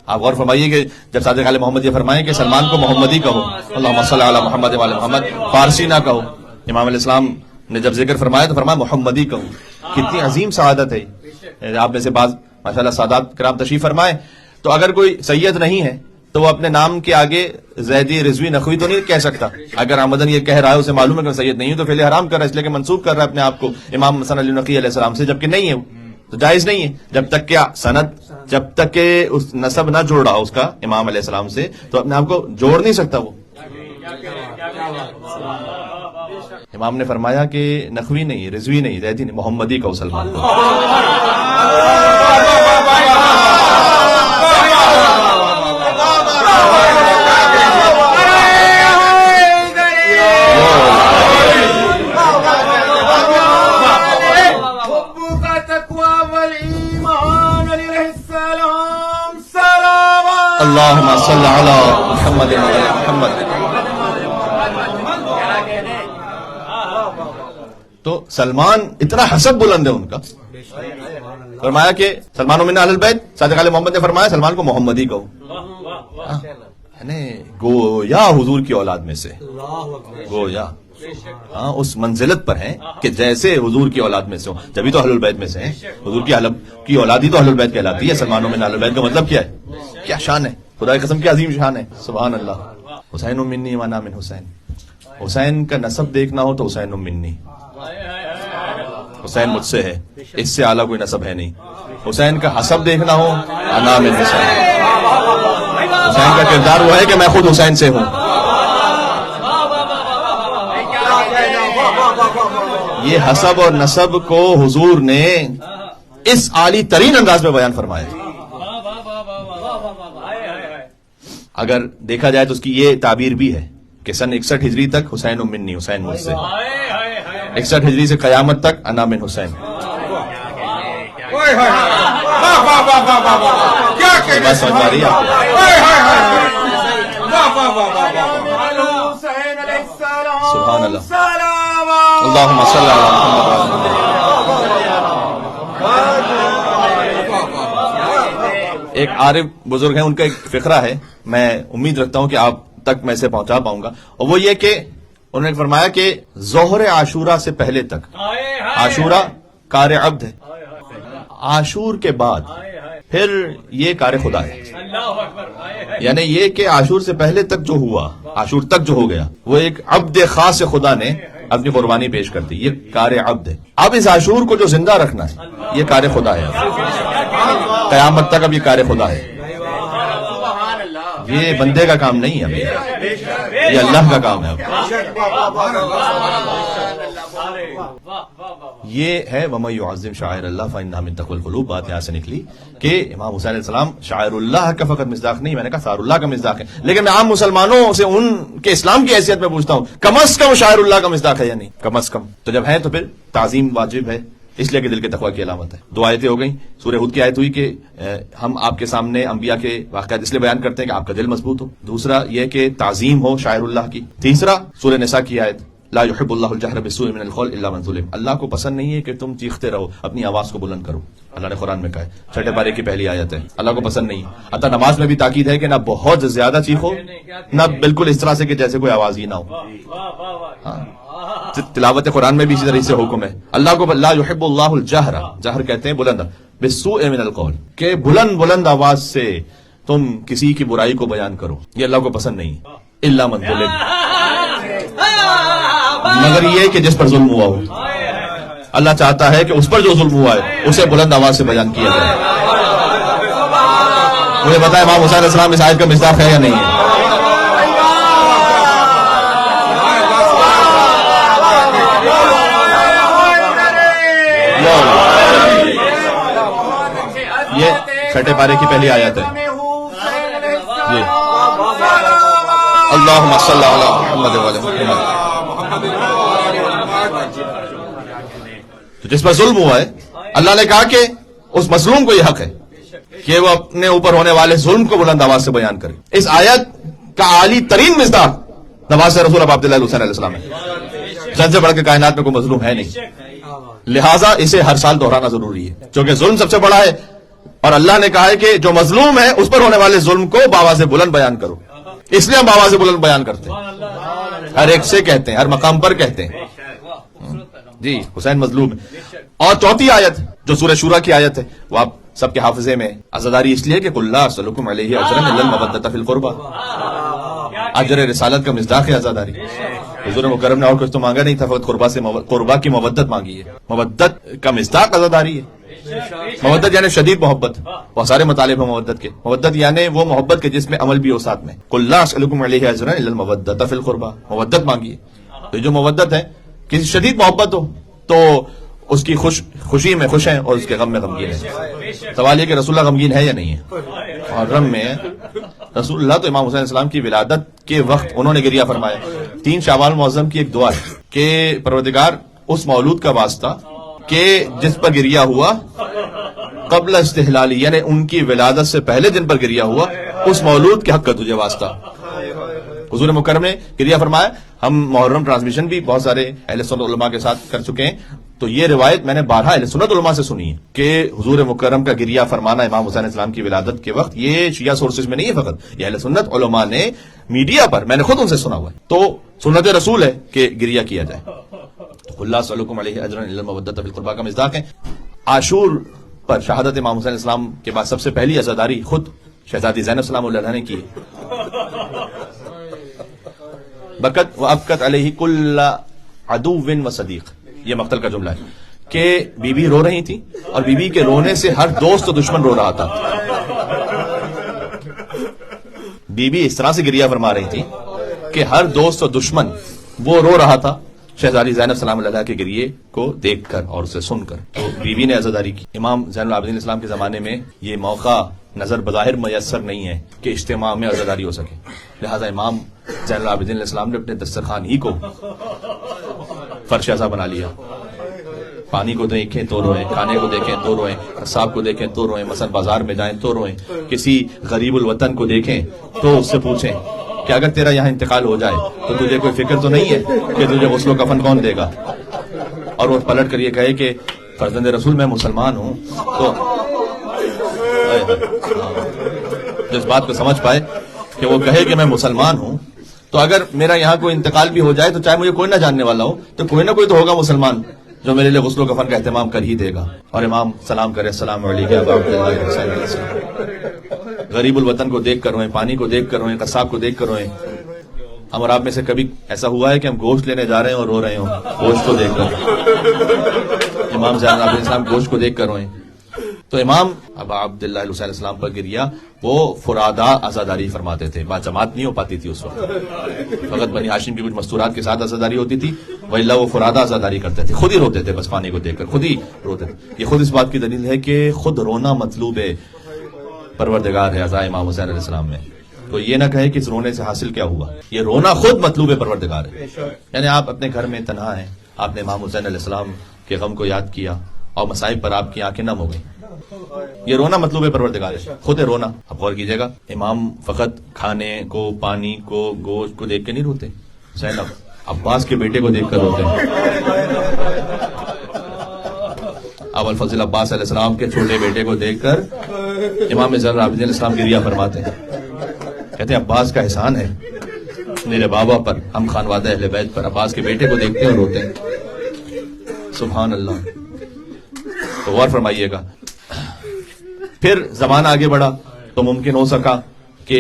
آپ غور فرمائیے کہ جب صادق علیہ محمد یہ فرمائیں کہ سلمان کو محمدی کہو، اللہم صلی علی محمد وعلی محمد، فارسی نہ کہو. امام علیہ السلام نے جب ذکر فرمایا تو فرمایا محمدی کہو. کتنی عظیم سعادت ہے. آپ میں سے بعض ماشاءاللہ سادات کرام تشریف فرمائے، تو اگر کوئی سید نہیں ہے تو وہ اپنے نام کے آگے زیدی رضوی نخوی تو نہیں کہہ سکتا. اگر آمدن یہ کہہ رہا ہے اسے معلوم ہے کہ سید نہیں ہے تو فعل حرام کر رہا ہے، اس لیے کہ منسوب کر رہا ہے اپنے آپ کو امام حسن علی نقی علیہ السلام سے، جبکہ نہیں ہے وہ تو جائز نہیں ہے. جب تک کہ سند، جب تک کہ اس نسب نہ جوڑ رہا اس کا امام علیہ السلام سے تو اپنے آپ کو جوڑ نہیں سکتا وہ. امام نے فرمایا کہ نخوی نہیں، رضوی نہیں، زیدی نہیں، محمدی کا سلمان کو. اللہم صلی علی محمد وعلی محمد. تو سلمان اتنا حسب بلند ہے ان کا. فرمایا کہ سلمان من اہل البیت. صادق علیہ محمد نے فرمایا سلمان کو محمدی کہو، یعنی گویا حضور کی اولاد میں سے، گویا اس منزلت پر ہیں کہ جیسے حضور کی اولاد میں سے ہوں. جبھی تو اہل البیت میں سے ہیں. حضور کی اولاد ہی تو اہل البیت کہلاتی ہے. سلمان من اہل البیت کا مطلب کیا ہے؟ کیا شان ہے، خدا کی قسم کیا عظیم شان ہے. سبحان اللہ. حسین منی وانا من حسین. حسین کا نسب دیکھنا ہو تو حسین منی، حسین مجھ سے ہے، اس سے اعلیٰ کوئی نسب ہے نہیں. حسین کا حسب دیکھنا ہو انا من حسین. حسین کا کردار وہ ہے کہ میں خود حسین سے ہوں. یہ حسب اور نسب کو حضور نے اس عالی ترین انداز میں بیان فرمایا. اگر دیکھا جائے تو اس کی یہ تعبیر بھی ہے کہ سن 61 ہجری تک حسین منی، حسین مجھ سے. 61 ہجری سے قیامت تک انا من حسین. بات سمجھ پا رہی ہے آپ؟ سبحان اللہ. اللہم صلی علی محمد. ایک عارف بزرگ ہیں، ان کا ایک فقرہ ہے، میں امید رکھتا ہوں کہ آپ تک میں اسے پہنچا پاؤں گا. اور وہ یہ کہ انہوں نے فرمایا کہ ظہر عاشورہ سے پہلے تک، عاشورہ کار عبد ہے، عاشور کے بعد پھر یہ کار خدا ہے. یعنی یہ کہ عاشور سے پہلے تک جو ہوا، عاشور تک جو ہو گیا، وہ ایک عبد خاص خدا نے اپنی قربانی پیش کر دی. یہ کار عبد ہے. اب اس عاشور کو جو زندہ رکھنا ہے یہ کار خدا ہے. قیامت تک اب یہ کار خدا ہے. یہ بندے کا کام نہیں ہے، یہ اللہ کا کام ہے. یہ ہے وَمَن يُعَظِّمْ شَعَائِرَ اللَّهِ فَإِنَّهَا مِن تَقْوَى الْقُلُوبِ. بات یہاں سے نکلی کہ امام حسین علیہ السلام شاعر اللہ کا فقط مصداق نہیں، میں نے کہا ثار اللہ کا مصداق ہے. لیکن میں عام مسلمانوں سے ان کے اسلام کی حیثیت میں پوچھتا ہوں، کم از کم شاعر اللہ کا مصداق ہے یا نہیں؟ کم از کم. تو جب ہے تو پھر تعظیم واجب ہے، اس لیے کہ دل کے تقویٰ کی علامت ہے. 2 آیتیں ہو گئیں. سورہ ہود کی آیت ہوئی کہ ہم آپ کے سامنے انبیاء کے واقعات اس لیے بیان کرتے ہیں کہ آپ کا دل مضبوط ہو. دوسرا یہ کہ تعظیم ہو شاعر اللہ کی. تیسرا سورہ نساء کی آیت لا يحب اللہ الجہر بالسوء من القول الا من ظلم. اللہ کو پسند نہیں ہے کہ تم چیختے رہو، اپنی آواز کو بلند کرو. اللہ نے قرآن میں کہا ہے، 6 پارے کی پہلی آیت ہے. اللہ کو پسند نہیں. حتیٰ نماز میں بھی تاکید ہے کہ نہ بہت زیادہ چیخو، نہ بالکل اس طرح سے کہ جیسے کوئی آواز ہی نہ ہو. تلاوت قرآن میں بھی اسی طرح سے حکم ہے. اللہ کو لا يحب اللہ الجہر، جہر کہتے ہیں بلند، بالسوء من القول، کہ بلند آواز سے تم کسی کی برائی کو بیان کرو، یہ اللہ کو پسند نہیں. الا من ظلم، مگر یہ کہ جس پر ظلم ہوا ہو. اللہ چاہتا ہے کہ اس پر جو ظلم ہوا ہے اسے بلند آواز سے بیان کیا جائے. مجھے بتائیں امام حسین علیہ السلام اس آیت کا مصداق ہے یا نہیں ہے؟ یہ چھٹے پارے کی پہلی آیت ہے. اللہم صلی علی محمد وعلی محمد. تو جس پر ظلم ہوا ہے اللہ نے کہا کہ اس مظلوم کو یہ حق ہے کہ وہ اپنے اوپر ہونے والے ظلم کو بلند آواز سے بیان کرے. اس آیت کا عالی ترین مصداق نواز رسول ابو عبداللہ الحسین علیہ السلام ہے. سب سے بڑھ کے کائنات میں کوئی مظلوم ہے نہیں، لہٰذا اسے ہر سال دہرانا ضروری ہے چونکہ ظلم سب سے بڑا ہے. اور اللہ نے کہا ہے کہ جو مظلوم ہے اس پر ہونے والے ظلم کو بآواز بلند بیان کرو. اس لیے ہم بآواز بلند بیان کرتے ہیں، ہر ایک سے کہتے ہیں، ہر مقام پر کہتے ہیں جی حسین مظلوم ہے. اور چوتھی آیت جو سورہ شورا کی آیت ہے وہ آپ سب کے حافظے میں. عزاداری اس لیے کہ قل لا اسألکم علیہ اجرا الا المودۃ فی القربى. اجر رسالت کا مصداق ہے عزاداری. حضور مکرم نے اور کچھ تو مانگا نہیں تھا، فقط قربا کی مودت مانگی ہے. مودت کا مصداق عزاداری ہے. مودت یعنی شدید محبت، وہ سارے مطالب ہیں مودت کے. مودت یعنی وہ محبت کے جس میں عمل بھی ہو ساتھ میں. قل لا اسألکم علیہ اجرا الا المودۃ فی القربى. مودت مانگی ہے. تو جو مودت ہے کسی شدید محبت ہو تو اس کی خوشی میں خوش ہیں اور اس کے غم میں غمگین ہیں. سوال یہ کہ رسول اللہ غمگین ہے یا نہیں ہے؟ محرم میں رسول اللہ تو امام حسین السلام کی ولادت کے وقت انہوں نے گریہ فرمایا. 3 شعبان معظم کی ایک دعا ہے کہ پروردگار اس مولود کا واسطہ کہ جس پر گریہ ہوا قبل استحلالی یعنی ان کی ولادت سے پہلے دن پر گریہ ہوا، اس مولود کے حق کا تجھے واسطہ. حضور مکرم نے گریہ فرمایا. ہم محرم ٹرانسمیشن بھی بہت سارے اہل سنت علماء کے ساتھ کر چکے ہیں، تو یہ روایت میں نے 12 اہل سنت علماء سے سنی ہے کہ حضور مکرم کا گریہ فرمانا امام حسین السلام کی ولادت کے وقت یہ شیعہ سورسز میں نہیں ہے فقط، یہ اہل سنت علماء نے میڈیا پر میں نے خود ان سے سنا ہوا ہے. تو سنت رسول ہے کہ گریہ کیا جائے. اللہ صلیکم علیہ اجرا الا المودۃ فی القربى کا مصداق ہے. عاشور پر شہادت امام حسین السلام کے بعد سب سے پہلی عزاداری خود شہزادی زینب سلام اللہ علیہا نے کی. بکت و ابکت علیہ کل عدو و صدیق، یہ مقتل کا جملہ ہے کہ بی بی رو رہی تھی اور بی بی کے رونے سے ہر دوست و دشمن رو رہا تھا. بی بی اس طرح سے گریہ فرما رہی تھی کہ ہر دوست و دشمن وہ رو رہا تھا شہزادی زینب سلام اللہ کے گریے کو دیکھ کر اور اسے سن کر. تو بی بی نے عزاداری کی. امام زین العابدین اسلام کے زمانے میں یہ موقع نظر بظاہر میسر نہیں ہے کہ اجتماع میں عزاداری ہو سکے، لہذا امام زین العابدین الاسلام نے اپنے دسترخوان ہی کو فرش ازا بنا لیا. پانی کو دیکھیں تو روئیں، کھانے کو دیکھیں تو روئیں، قصاب کو دیکھیں تو روئیں، مثلا بازار میں جائیں تو روئیں، کسی غریب الوطن کو دیکھیں تو اس سے پوچھیں کہ اگر تیرا یہاں انتقال ہو جائے تو تجھے کوئی فکر تو نہیں ہے کہ تجھے غسل و کفن کون دے گا. اور وہ پلٹ کر یہ کہے کہ فرزند رسول میں مسلمان ہوں. تو جس بات کو سمجھ پائے کہ وہ کہے کہ میں مسلمان ہوں، تو اگر میرا یہاں کوئی انتقال بھی ہو جائے تو چاہے مجھے کوئی نہ جاننے والا ہو تو کوئی نہ کوئی تو ہوگا مسلمان جو میرے لیے غسل و کفن کا اہتمام کر ہی دے گا. اور امام سلام کرے السلام علیکم ابا عبداللہ حسین علیہ السلام. غریب الوطن کو دیکھ کر روئیں، پانی کو دیکھ کر روئیں، قصاب کو دیکھ کر روئیں. ہم اور آپ میں سے کبھی ایسا ہوا ہے کہ ہم گوشت لینے جا رہے ہیں اور رو رہے ہوں گوشت کو دیکھ کر؟ امام زین العابدین السلام گوشت کو دیکھ کر روئیں. تو امام ابا عبداللہ حسین السلام پر گریہ وہ فرادا عزاداری فرماتے تھے. بات جماعت نہیں ہو پاتی تھی اس وقت، فقط بنی ہاشم کی کچھ مستورات کے ساتھ عزاداری ہوتی تھی، وإلا وہ فرادا عزاداری کرتے تھے. خود ہی روتے تھے، بس پانی کو دیکھ کر خود ہی روتے تھے. یہ خود اس بات کی دلیل ہے کہ خود رونا مطلوب پروردگار ہے عزا امام حسین علیہ السلام میں. تو یہ نہ کہے کہ اس رونے سے حاصل کیا ہوا، یہ رونا خود مطلوب پروردگار ہے. یعنی آپ اپنے گھر میں تنہا ہیں، آپ نے امام حسین علیہ السلام کے غم کو یاد کیا اور مصائب پر آپ کی آنکھیں نم ہو گئی، یہ رونا مطلوب پروردگار ہے، خود ہے رونا. اب غور کیجیے گا، امام فقط کھانے کو، پانی کو، گوشت کو دیکھ کے نہیں روتے، حسین عباس کے بیٹے کو دیکھ کر روتے ہیں. ابو الفضل عباس علیہ السلام کے چھوٹے بیٹے کو دیکھ کر امام زین العابدین الاسلام گریہ فرماتے ہیں. کہتے ہیں عباس کا احسان ہے میرے بابا پر، ہم خانوادہ اہل بیت پر عباس کے بیٹے کو دیکھتے ہیں اور روتے ہیں. سبحان اللہ. تو غور فرمائیے گا. پھر زمانہ آگے بڑھا تو ممکن ہو سکا کہ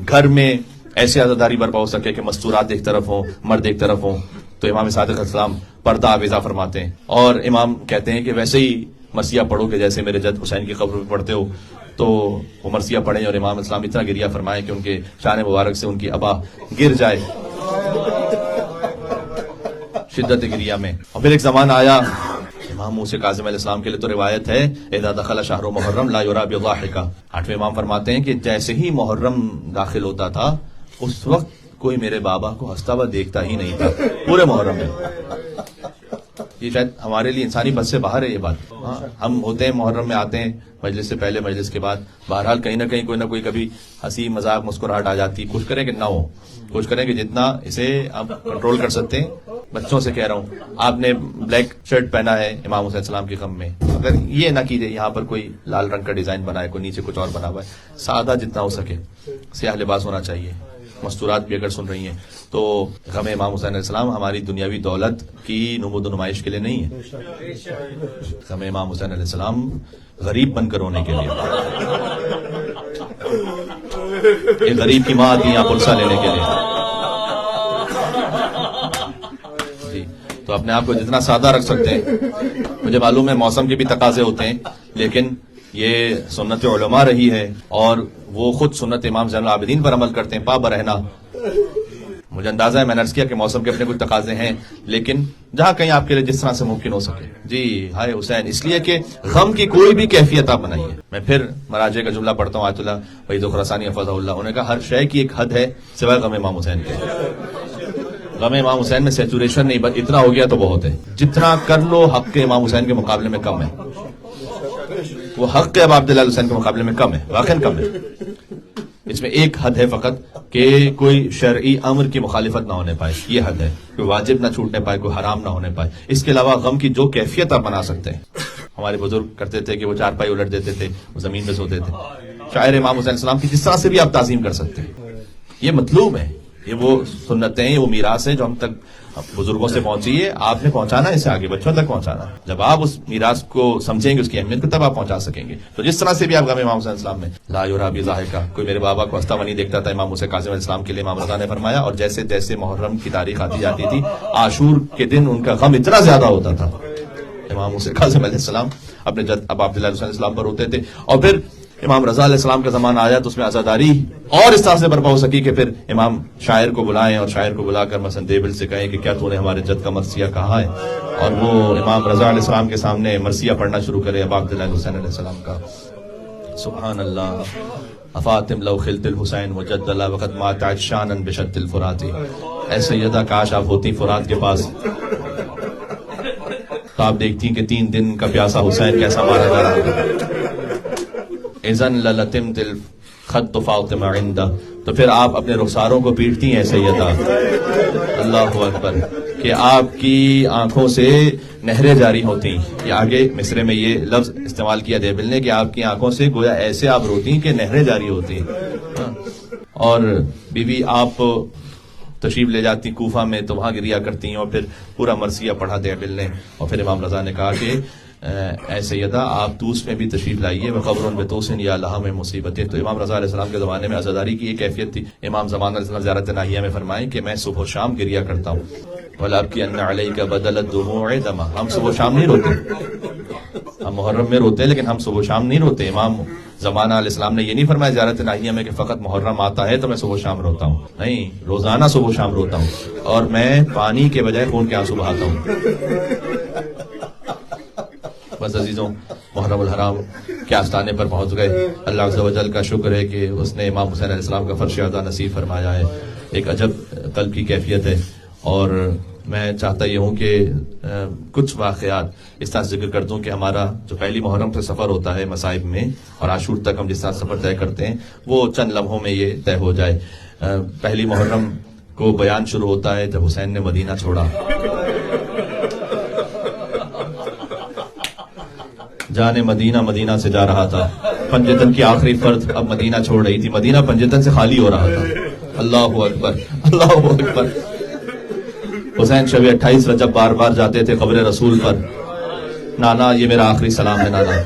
گھر میں ایسی عزاداری برپا ہو سکے کہ مستورات ایک طرف ہوں، مرد ایک طرف ہوں. تو امام صادق السلام پردہ آویزہ فرماتے ہیں، اور امام کہتے ہیں کہ ویسے ہی مرثیہ پڑھو کہ جیسے میرے جد حسین کی قبر پہ پڑھتے ہو. تو وہ مرثیہ پڑھیں اور امام اسلام اتنا گریہ فرمائے کہ ان کے شان مبارک سے ان کی ابا گر جائے شدت گریہ میں. اور پھر ایک زمانہ آیا امام موسیٰ کاظم علیہ السلام کے لیے تو روایت ہے اذا دخل شہر محرم لا یرا بضاحکہ. 8ویں امام فرماتے ہیں کہ جیسے ہی محرم داخل ہوتا تھا اس وقت کوئی میرے بابا کو ہنستا ہوا دیکھتا ہی نہیں تھا پورے محرم میں. یہ شاید ہمارے لیے انسانی بس سے باہر ہے یہ بات. ہاں ہم ہوتے ہیں محرم میں آتے ہیں مجلس سے پہلے مجلس کے بعد، بہرحال کہیں نہ کہیں کوئی نہ کوئی کبھی ہنسی مذاق مسکراہٹ آ جاتی. کوشش کریں کہ نہ ہو، کوشش کریں کہ جتنا اسے آپ کنٹرول کر سکتے ہیں. بچوں سے کہہ رہا ہوں، آپ نے بلیک شرٹ پہنا ہے امام حسین السلام کے غم میں، اگر یہ نہ کیجیے یہاں پر کوئی لال رنگ کا ڈیزائن بنا ہے، کوئی نیچے کچھ اور بنا ہوا ہے، سادہ جتنا ہو سکے سیاہ لباس ہونا چاہیے. مستورات بھی اگر سن رہی ہیں تو غم امام حسین علیہ السلام ہماری دنیاوی دولت کی نمود و نمائش کے لیے نہیں ہے. غم امام حسین علیہ السلام غریب بن کر رونے کے لیے. ایک غریب کی ماں آتی ہے یہاں پلسا لینے کے لیے. جی تو اپنے آپ کو جتنا سادہ رکھ سکتے ہیں. مجھے معلوم ہے موسم کے بھی تقاضے ہوتے ہیں، لیکن یہ سنت علماء رہی ہے اور وہ خود سنت امام زین العابدین پر عمل کرتے ہیں پا برہنا. مجھے اندازہ ہے میں نے عرض کیا کہ موسم کے اپنے کچھ تقاضے ہیں، لیکن جہاں کہیں آپ کے لیے جس طرح سے ممکن ہو سکے. جی ہائے حسین، اس لیے کہ غم کی کوئی بھی کیفیت آپ بنائیے. میں پھر مراجع کا جملہ پڑھتا ہوں آیت اللہ وحید خراسانی حفظہ اللہ، انہوں نے کہا ہر شے کی ایک حد ہے سوائے غم امام حسین کے. غم امام حسین میں سیچوریشن نہیں، بس اتنا ہو گیا تو بہت ہے. جتنا کر لو حق کے امام حسین کے مقابلے میں کم ہے. وہ حق کے اب عبداللہ حسین کے مقابلے میں کم ہے، واقعا کم ہے. اس میں ایک حد ہے فقط کہ کوئی شرعی امر کی مخالفت نہ ہونے پائے، یہ حد ہے. کوئی واجب نہ چھوٹنے پائے، کوئی حرام نہ ہونے پائے. اس کے علاوہ غم کی جو کیفیت آپ بنا سکتے ہیں. ہمارے بزرگ کرتے تھے کہ وہ چارپائی الٹ دیتے تھے، وہ زمین پہ سوتے تھے. شاعر امام حسین السلام کی جس طرح سے بھی آپ تعظیم کر سکتے ہیں، یہ مطلوب ہے. یہ وہ سنتیں ہیں، وہ میراث ہے جو ہم تک بزرگوں سے پہنچی ہے. آپ نے پہنچانا ہے اسے آگے بچوں تک پہنچانا. جب آپ اس میراث کو سمجھیں گے، اس کی اہمیت کو، تب آپ پہنچا سکیں گے. تو جس طرح سے بھی آپ غم امام حسین السلام میں لا یرا بضاحکہ، کوئی میرے بابا کو ہنستا ہوا نہیں دیکھتا تھا امام موسیٰ کاظم علیہ السلام کے لیے امام رضا نے فرمایا. اور جیسے جیسے محرم کی تاریخ آتی جاتی تھی، عاشور کے دن ان کا غم اتنا زیادہ ہوتا تھا. امام موسیٰ کاظم علیہ السلام اپنے جد اب عبداللہ حسین السلام پر ہوتے تھے. اور پھر امام رضا علیہ السلام کا زمانہ آیا تو اس میں عزاداری اور اس طرح سے برپا ہو سکی کہ پھر امام شاعر کو بلائیں اور شاعر کو بلا کر مثلا دیبل سے کہیں کہ کیا تو نے ہمارے جد کا مرثیہ کہا ہے، اور وہ امام رضا علیہ السلام کے سامنے مرثیہ پڑھنا شروع کرے اب عبداللہ حسین علیہ السلام کا. سبحان اللہ. افاطم لو خلت الحسین وجد اللہ وقت مات عطشانا بشط الفرات. اے سیدہ کاش آپ ہوتی فرات کے پاس تو آپ دیکھتی کہ 3 دن کا پیاسا حسین کیسا مارا جا رہا تھا. اذن للتمت الخط فاطمہ عندہ. تو پھر آپ اپنے رخساروں کو پیٹتی ہیں سیدہ. اللہ اکبر. کہ آپ کی آنکھوں سے نہریں جاری ہوتی. یہ آگے مصرے میں یہ لفظ استعمال کیا دیبل نے کہ آپ کی آنکھوں سے گویا ایسے آپ روتی کہ نہریں جاری ہوتی. اور بیوی آپ تشریف لے جاتی کوفہ میں تو وہاں گریہ کرتی ہیں اور پھر پورا مرثیہ پڑھا دیبل نے. اور پھر امام رضا نے کہا کہ اے سیدہ آپ توس میں بھی تشریف لائیے، وقبر بتوسن یا لہا میں مصیبتیں. تو امام رضا علیہ السلام کے زمانے میں عزاداری کی یہ کیفیت تھی. امام زمان علیہ السلام زیارت ناہیہ میں فرمائیں کہ میں صبح و شام گریہ کرتا ہوں. وَلَابْكِيَنَّ عَلَيْكَ بَدَلَ الدُّمُوعِ دَمًا. ہم صبح و شام نہیں روتے، ہم محرم میں روتے ہیں لیکن ہم صبح و شام نہیں روتے. امام زمانہ علیہ السلام نے یہ نہیں فرمایا زیارت ناہیہ میں کہ فقط محرم آتا ہے تو میں صبح و شام روتا ہوں. نہیں، روزانہ صبح و شام روتا ہوں اور میں پانی کے بجائے خون کے آنسو بہاتا ہوں. بس عزیزوں، محرم الحرام کے آستانے پر پہنچ گئے. اللہ عز و جل کا شکر ہے کہ اس نے امام حسین علیہ السلام کا فرش ادا نصیب فرمایا ہے. ایک عجب قلب کی کیفیت ہے. اور میں چاہتا یہ ہوں کہ کچھ واقعات اس طرح ذکر کر دوں کہ ہمارا جو پہلی محرم سے سفر ہوتا ہے مصائب میں اور عاشور تک ہم جس طرح سفر طے کرتے ہیں وہ چند لمحوں میں یہ طے ہو جائے. پہلی محرم کو بیان شروع ہوتا ہے جب حسین نے مدینہ چھوڑا. جانے مدینہ مدینہ سے جا رہا تھا. پنجتن کی آخری فرد اب مدینہ چھوڑ رہی تھی. مدینہ پنجتن سے خالی ہو رہا تھا. اللہ اکبر، اللہ اکبر. حسین شب 28 رجب بار بار جاتے تھے قبر رسول پر. نانا یہ میرا آخری سلام ہے نانا.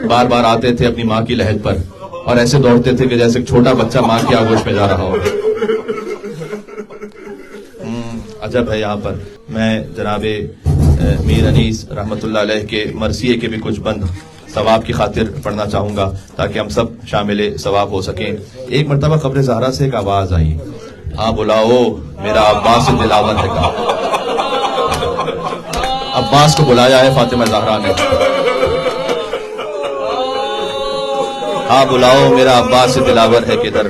بار بار آتے تھے اپنی ماں کی لحد پر اور ایسے دوڑتے تھے کہ جیسے ایک چھوٹا بچہ ماں کی آغوش میں جا رہا ہو. عجب ہے یہاں پر. میں جناب میر انیس رحمۃ اللہ علیہ کے مرثیے کے بھی کچھ بند ثواب کی خاطر پڑھنا چاہوں گا تاکہ ہم سب شامل ثواب ہو سکیں. ایک مرتبہ قبر زہرا سے ایک آواز آئی، ہاں بلاؤ میرا عباس دلاور ہے. کہا عباس کو بلایا ہے فاطمہ زہرا نے. ہاں بلاؤ میرا عباس دلاور ہے کدھر،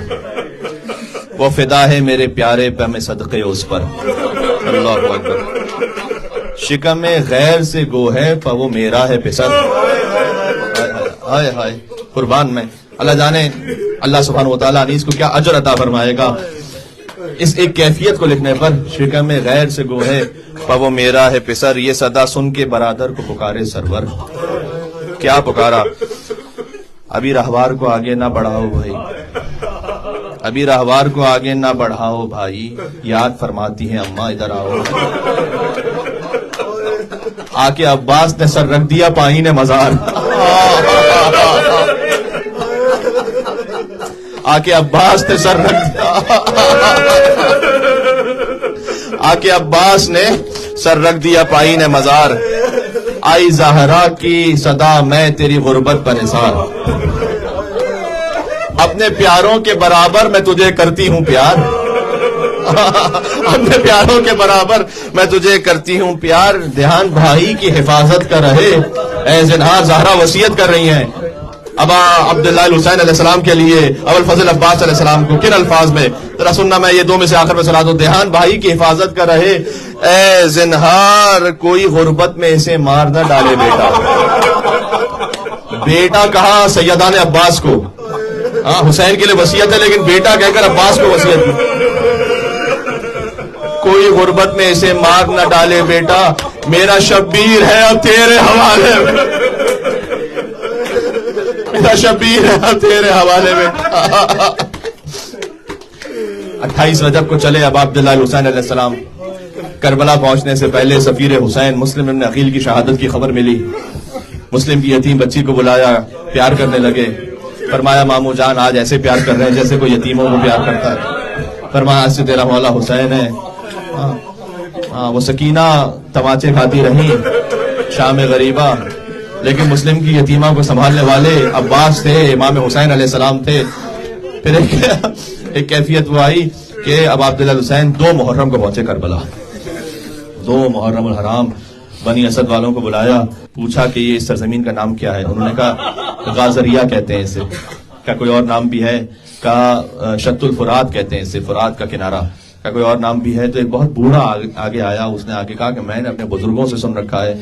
وہ فدا ہے میرے پیارے پہ میں صدقے اس پر. اللہ اکبر. شکم غیر سے گو ہے پہ وہ میرا ہے پسر. ہائے ہائے قربان میں. اللہ جانے اللہ سبحانہ و تعالیٰ انیس کو کیا اجر عطا فرمائے گا اس ایک کیفیت کو لکھنے پر. شکم غیر سے گو ہے پہ وہ میرا ہے پسر، یہ صدا سن کے برادر کو پکارے سرور. کیا پکارا؟ ابھی راہوار کو آگے نہ بڑھاؤ بھائی، ابھی راہوار کو آگے نہ بڑھاؤ بھائی، یاد فرماتی ہیں اماں ادھر آؤ. آ کے عباس نے سر رکھ دیا پائین مزار. آ کے عباس نے سر رکھ دیا، آ کے عباس نے سر رکھ دیا پائین مزار. آئی زہرا کی صدا میں تیری غربت پر نثار. اپنے پیاروں کے برابر میں تجھے کرتی ہوں پیار، اپنے پیاروں کے برابر میں تجھے کرتی ہوں پیار. دھیان بھائی کی حفاظت کر رہے اے زنہار. زہرا وصیت کر رہی ہیں ابا عبداللہ الحسین علیہ السلام کے لیے، ابو الفضل عباس علیہ السلام کو. کن الفاظ میں؟ ذرا سننا، میں یہ دو میں سے آخر میں سنا دوں. دھیان بھائی کی حفاظت کر رہے اے زنہار، کوئی غربت میں اسے مار نہ ڈالے بیٹا. بیٹا کہا سیدان عباس کو، ہاں حسین کے لیے وصیت ہے لیکن بیٹا کہہ کر عباس کو وصیت کی. کوئی غربت میں اسے مار نہ ڈالے بیٹا، میرا شبیر ہے اب تیرے حوالے میں، میرا شبیر ہے اب تیرے حوالے میں. 28 رجب کو چلے اب عبداللہ الحسین علیہ السلام. کربلا پہنچنے سے پہلے سفیر حسین مسلم ابن عقیل کی شہادت کی خبر ملی. مسلم کی یتیم بچی کو بلایا، پیار کرنے لگے. فرمایا مامو جان آج ایسے پیار کر رہے ہیں جیسے کوئی یتیموں کو پیار کرتا ہے. فرمایا آج سے تیرا مولا حسین ہے. وہ سکینہ تماچے کھاتی رہی شام غریبہ، لیکن مسلم کی یتیمہ کو سنبھالنے والے عباس تھے، امام حسین علیہ السلام تھے. پھر ایک کیفیت وہ آئی کہ اب عبداللہ الحسین 2 محرم کو پہنچے کربلا. 2 محرم الحرام بنی اسد والوں کو بلایا، پوچھا کہ یہ اس سرزمین کا نام کیا ہے. انہوں نے کہا غازریہ کہتے ہیں اسے. کیا کوئی اور نام بھی ہے؟ کہا شط الفرات کہتے ہیں اسے، فرات کا کنارہ. کیا کوئی اور نام بھی ہے؟ تو ایک بہت بوڑھا آگے آیا، اس نے آگے کہا کہ میں نے اپنے بزرگوں سے سن رکھا ہے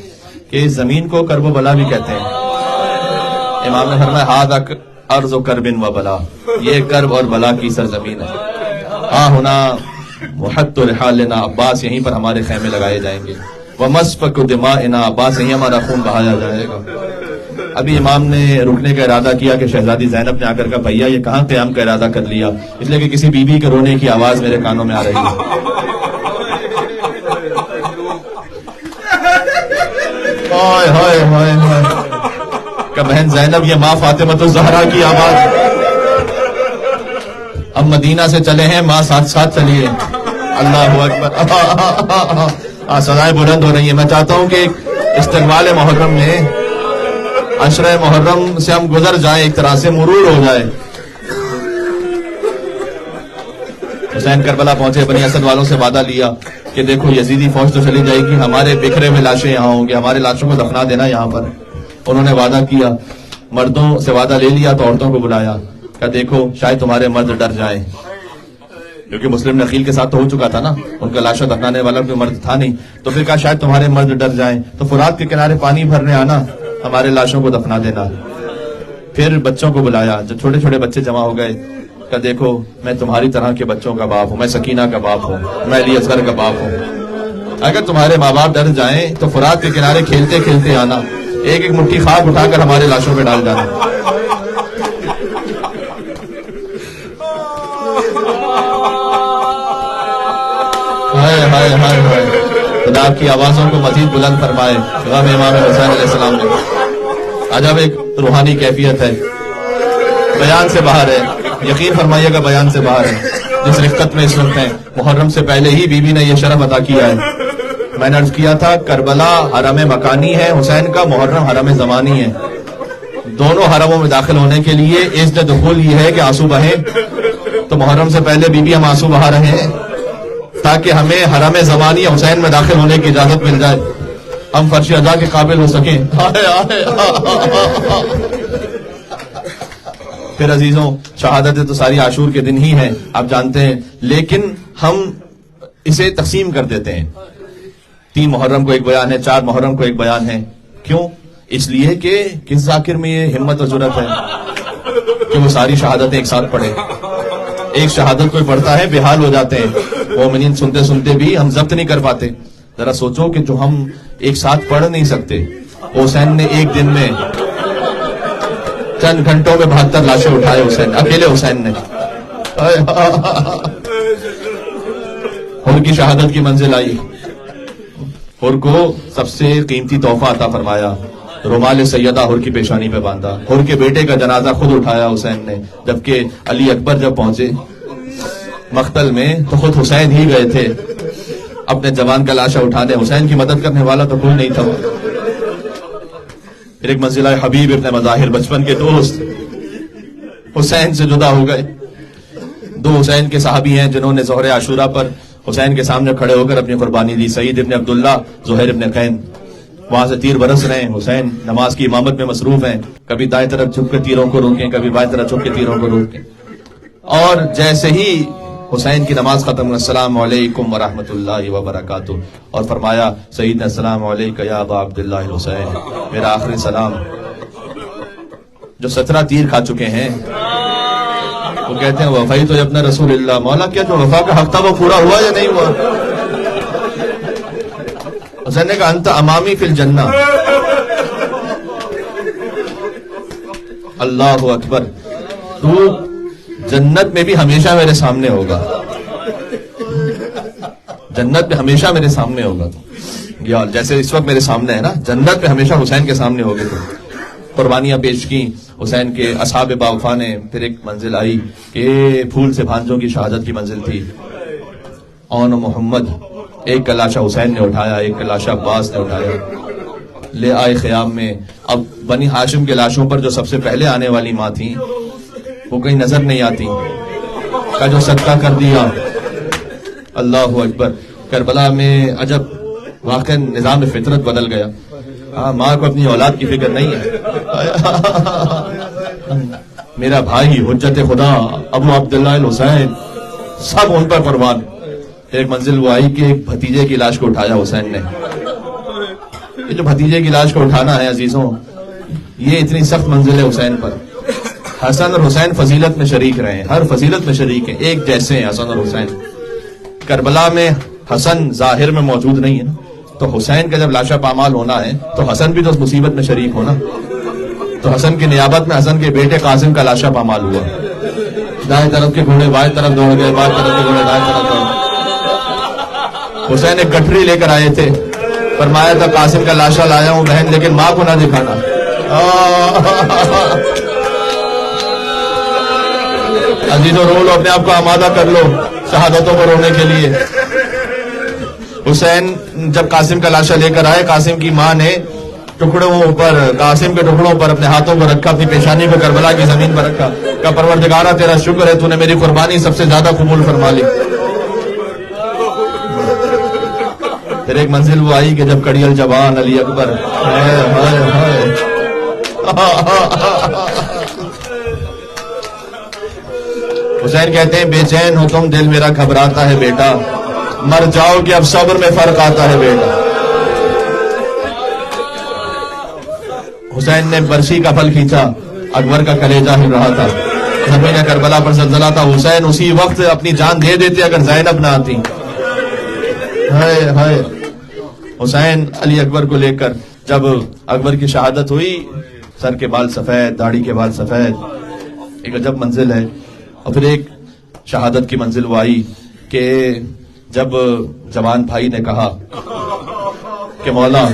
کہ اس زمین کو کرب و بلا بھی کہتے ہیں. امام نے فرمایا ہاذا ارض کرب و بلا، یہ کرب اور بلا کی سرزمین ہے. ہاں ہونا محط رحالنا، عباس یہیں پر ہمارے خیمے لگائے جائیں گے. ومسفک دماءنا، عباس یہیں ہمارا خون بہایا جائے گا. ابھی امام نے رکنے کا ارادہ کیا کہ شہزادی زینب نے آ کر کہا بھیا یہ کہاں قیام کا ارادہ کر لیا؟ اس لیے کہ کسی بی بی کے رونے کی آواز میرے کانوں میں آ رہی ہے. ہائے ہائے ہائے ہائے کہ بہن زینب یہ ماں فاطمہ الزہرا کی آواز. اب مدینہ سے چلے ہیں، ماں ساتھ ساتھ چلیے. اللہ اکبر. سزائیں بلند ہو رہی ہیں. میں چاہتا ہوں کہ استقبال محرم میں عشرہ محرم سے ہم گزر جائیں، ایک طرح سے مرور ہو جائے. حسین کربلا پہنچے، بنی اسد والوں سے وعدہ لیا کہ دیکھو یزیدی فوج تو چلی جائے گی، ہمارے بکھرے ہوئے لاشیں یہاں ہوں گے، ہمارے لاشوں کو دفنا دینا یہاں پر. انہوں نے وعدہ کیا، مردوں سے وعدہ لے لیا تو عورتوں کو بلایا کہ دیکھو شاید تمہارے مرد ڈر جائیں، کیونکہ مسلم نقیل کے ساتھ تو ہو چکا تھا نا، ان کا لاشوں دفنانے والا کوئی مرد تھا نہیں. تو پھر کہا شاید تمہارے مرد ڈر جائیں تو فرات کے کنارے پانی بھرنے آنا، ہمارے لاشوں کو دفنا دینا. پھر بچوں کو بلایا، جب چھوٹے چھوٹے بچے جمع ہو گئے کہ دیکھو میں تمہاری طرح کے بچوں کا باپ ہوں، میں سکینہ کا باپ ہوں، میں علی اصغر کا باپ ہوں. اگر تمہارے ماں باپ ڈر جائیں تو فرات کے کنارے کھیلتے کھیلتے آنا، ایک ایک مٹھی خاک اٹھا کر ہمارے لاشوں پہ ڈال جانا. ہائے ہائے ہائے ہائے. خدا کی آوازوں کو مزید بلند فرمائے غم امام حسین علیہ السلام نے. عجب ایک روحانی کیفیت ہے، بیان سے باہر ہے. یقین فرمائیے گا بیان سے باہر ہے. جس رفقت میں اس وقت ہیں، محرم سے پہلے ہی بی بی نے یہ شرف عطا کیا ہے. میں نے عرض کیا تھا کربلا حرم مکانی ہے حسین کا، محرم حرم زمانی ہے. دونوں حرموں میں داخل ہونے کے لیے اذن دخول یہ ہے کہ آنسو بہیں. تو محرم سے پہلے بی ہم آنسو بہا رہے ہیں تاکہ ہمیں حرم زمانی حسین میں داخل ہونے کی اجازت مل جائے، ہم فرش ادا کے قابل ہو سکیں. پھر عزیزوں شہادتیں تو ساری عاشور کے دن ہی ہیں آپ جانتے ہیں، لیکن ہم اسے تقسیم کر دیتے ہیں. 3 محرم کو ایک بیان ہے، 4 محرم کو ایک بیان ہے. کیوں؟ اس لیے کہ کس ذاکر میں یہ ہمت و جرأت ہے کہ وہ ساری شہادتیں ایک ساتھ پڑھے. ایک شہادت کوئی پڑھتا ہے بے حال ہو جاتے ہیں مومنین، سنتے سنتے بھی ہم ضبط نہیں کر پاتے. ذرا سوچو کہ جو ہم ایک ساتھ پڑھ نہیں سکتے، حسین نے ایک دن میں چند گھنٹوں میں 72 لاشیں اٹھائے. حسین اکیلے حسین نے حر کی شہادت کی منزل آئی. حر کو سب سے قیمتی تحفہ عطا فرمایا، رومال سیدہ حر کی پیشانی پہ باندھا. حر کے بیٹے کا جنازہ خود اٹھایا حسین نے، جبکہ علی اکبر جب پہنچے مقتل میں تو خود حسین ہی گئے تھے اپنے جوان کا لاشا اٹھانے. حسین کی مدد کرنے والا تو کوئی نہیں تھا. پھر ایک منزل آئے، حبیب ابن مظاہر بچپن کے دوست حسین سے جدا ہو گئے. 2 حسین کے صحابی ہیں جنہوں نے ظہر عاشورہ پر حسین کے سامنے کھڑے ہو کر اپنی قربانی دی. سعید ابن عبداللہ، زہیر ابن قین. وہاں سے تیر برس رہے ہیں، حسین نماز کی امامت میں مصروف ہیں، کبھی دائیں طرف جھک کے تیروں کو روکیں، کبھی بائیں طرف جھک کے تیروں کو روکیں. اور جیسے ہی حسین کی نماز ختم، السلام علیکم ورحمۃ اللہ وبرکاتہ، اور فرمایا سیدنا السلام علیکم یا ابا عبداللہ الحسین، میرا آخری سلام. جو 17 تیر کھا چکے ہیں وہ کہتے ہیں وفائی تو اپنا رسول اللہ. مولا کیا جو وفا کا حق تھا وہ پورا ہوا یا نہیں ہوا؟ حسین نے کہا انت امامی فی الجنہ. اللہ اکبر، تو جنت میں بھی ہمیشہ میرے سامنے ہوگا، جنت میں ہمیشہ میرے سامنے ہوگا. یا جیسے اس وقت میرے سامنے ہے نا، جنت میں ہمیشہ حسین کے سامنے ہوگے. تو قربانیاں پیش کی حسین کے اصحاب باوفا نے. پھر ایک منزل آئی کہ پھول سے بھانجوں کی شہادت کی منزل تھی. اون محمد، ایک کا لاشا حسین نے اٹھایا، ایک کا لاشا عباس نے اٹھایا، لے آئے خیام میں. اب بنی ہاشم کے لاشوں پر جو سب سے پہلے آنے والی ماں تھی وہ کہیں نظر نہیں آتی، کا جو صدقہ کر دیا. اللہ اکبر. کربلا میں عجب واقع نظام فطرت بدل گیا. ماں کو اپنی اولاد کی فکر نہیں ہے. میرا بھائی حجت خدا ابو عبداللہ الحسین، سب ان پر قربان. ایک منزل وہ آئی کہ ایک بھتیجے کی لاش کو اٹھایا حسین نے. یہ جو بھتیجے کی لاش کو اٹھانا ہے عزیزوں، یہ اتنی سخت منزل ہے حسین پر. حسن اور حسین فضیلت میں شریک رہے ہیں، ہر فضیلت میں شریک ہیں، ایک جیسے ہیں حسن اور حسین. کربلا میں حسن ظاہر میں موجود نہیں ہے نا، تو حسین کا جب لاشا پامال ہونا ہے تو حسن بھی تو اس مصیبت میں شریک ہونا. تو حسن کی نیابت میں حسن کے بیٹے قاسم کا لاشا پامال ہوا. دائیں طرف کے گھوڑے بائیں طرف دوڑ گئے، بائیں طرف کے گھوڑے دائیں طرف دوڑ گئے. حسین ایک گٹھری لے کر آئے تھے، فرمایا تھا قاسم کا لاشا لایا ہوں بہن، لیکن ماں کو نہ دکھانا. عزیزوں رو لو، اپنے آپ کو آمادہ کر لو شہادتوں کو رونے کے لیے. حسین جب قاسم کا لاشا لے کر آئے، قاسم کی ماں نے ٹکڑوں پر، قاسم کے ٹکڑوں پر اپنے ہاتھوں کو رکھا، اپنی پیشانی کو کربلا کی زمین پر رکھا. کہا پروردگارہ تیرا شکر ہے، تو نے میری قربانی سب سے زیادہ قبول فرما لی. پھر ایک منزل وہ آئی کہ جب کڑیل جوان علی اکبر، حسین کہتے ہیں بے چین ہو تم، دل میرا گھبراتا ہے بیٹا، مر جاؤ کہ اب صبر میں فرق آتا ہے بیٹا. حسین نے برسی کا پھل کھینچا، اکبر کا کلیجہ ہل رہا تھا. زمین کربلا پر زلزلہ تھا. حسین اسی وقت اپنی جان دے دیتے اگر زینب نہ آتی. حسین علی اکبر کو لے کر جب اکبر کی شہادت ہوئی، سر کے بال سفید، داڑھی کے بال سفید، ایک عجب منزل ہے. اور پھر ایک شہادت کی منزل وہ آئی کہ جب جوان بھائی نے کہا کہ مولا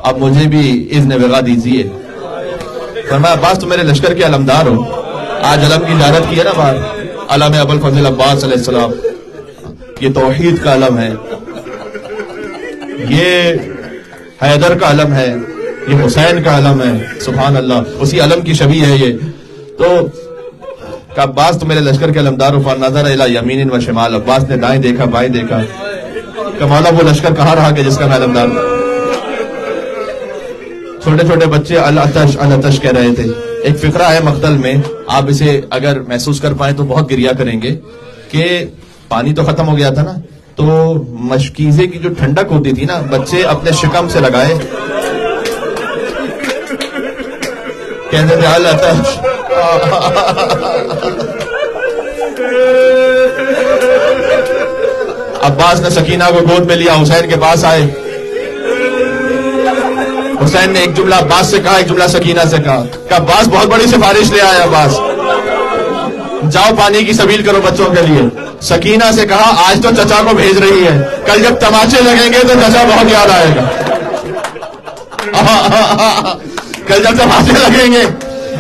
اب مجھے بھی اذن وغا دیجیے. فرمایا عباس تو میرے لشکر کے علمدار ہو، آج علم کی زیارت کی ہے نا باہر، علم ابو الفضل عباس علیہ السلام، یہ توحید کا علم ہے. یہ حیدر کا علم ہے، یہ حسین کا علم ہے، سبحان اللہ، اسی علم کی شبیہ ہے یہ. تو کہ عباس تو میرے لشکر کے علمدار، نظر الی یمین و شمال، عباس نے دائیں دیکھا بائیں دیکھا کہ مولا وہ لشکر کہاں رہا کہ جس کا میں علمدار. چھوٹے چھوٹے بچے العطش العطش کہہ رہے تھے. ایک فقرہ ہے مقتل میں، آپ اسے اگر محسوس کر پائیں تو بہت گریا کریں گے کہ پانی تو ختم ہو گیا تھا نا، تو مشکیزے کی جو ٹھنڈک ہوتی تھی نا، بچے اپنے شکم سے لگائے کہتے تھے العطش. عباس نے سکینہ کو گود میں لیا، حسین کے پاس آئے. حسین نے ایک جملہ عباس سے کہا، ایک جملہ سکینہ سے کہا کہ عباس بہت بڑی سفارش لے آیا، عباس جاؤ پانی کی سبیل کرو بچوں کے لیے. سکینہ سے کہا آج تو چچا کو بھیج رہی ہے، کل جب تماچے لگیں گے تو چچا بہت یاد آئے گا. کل جب تماچے لگیں گے،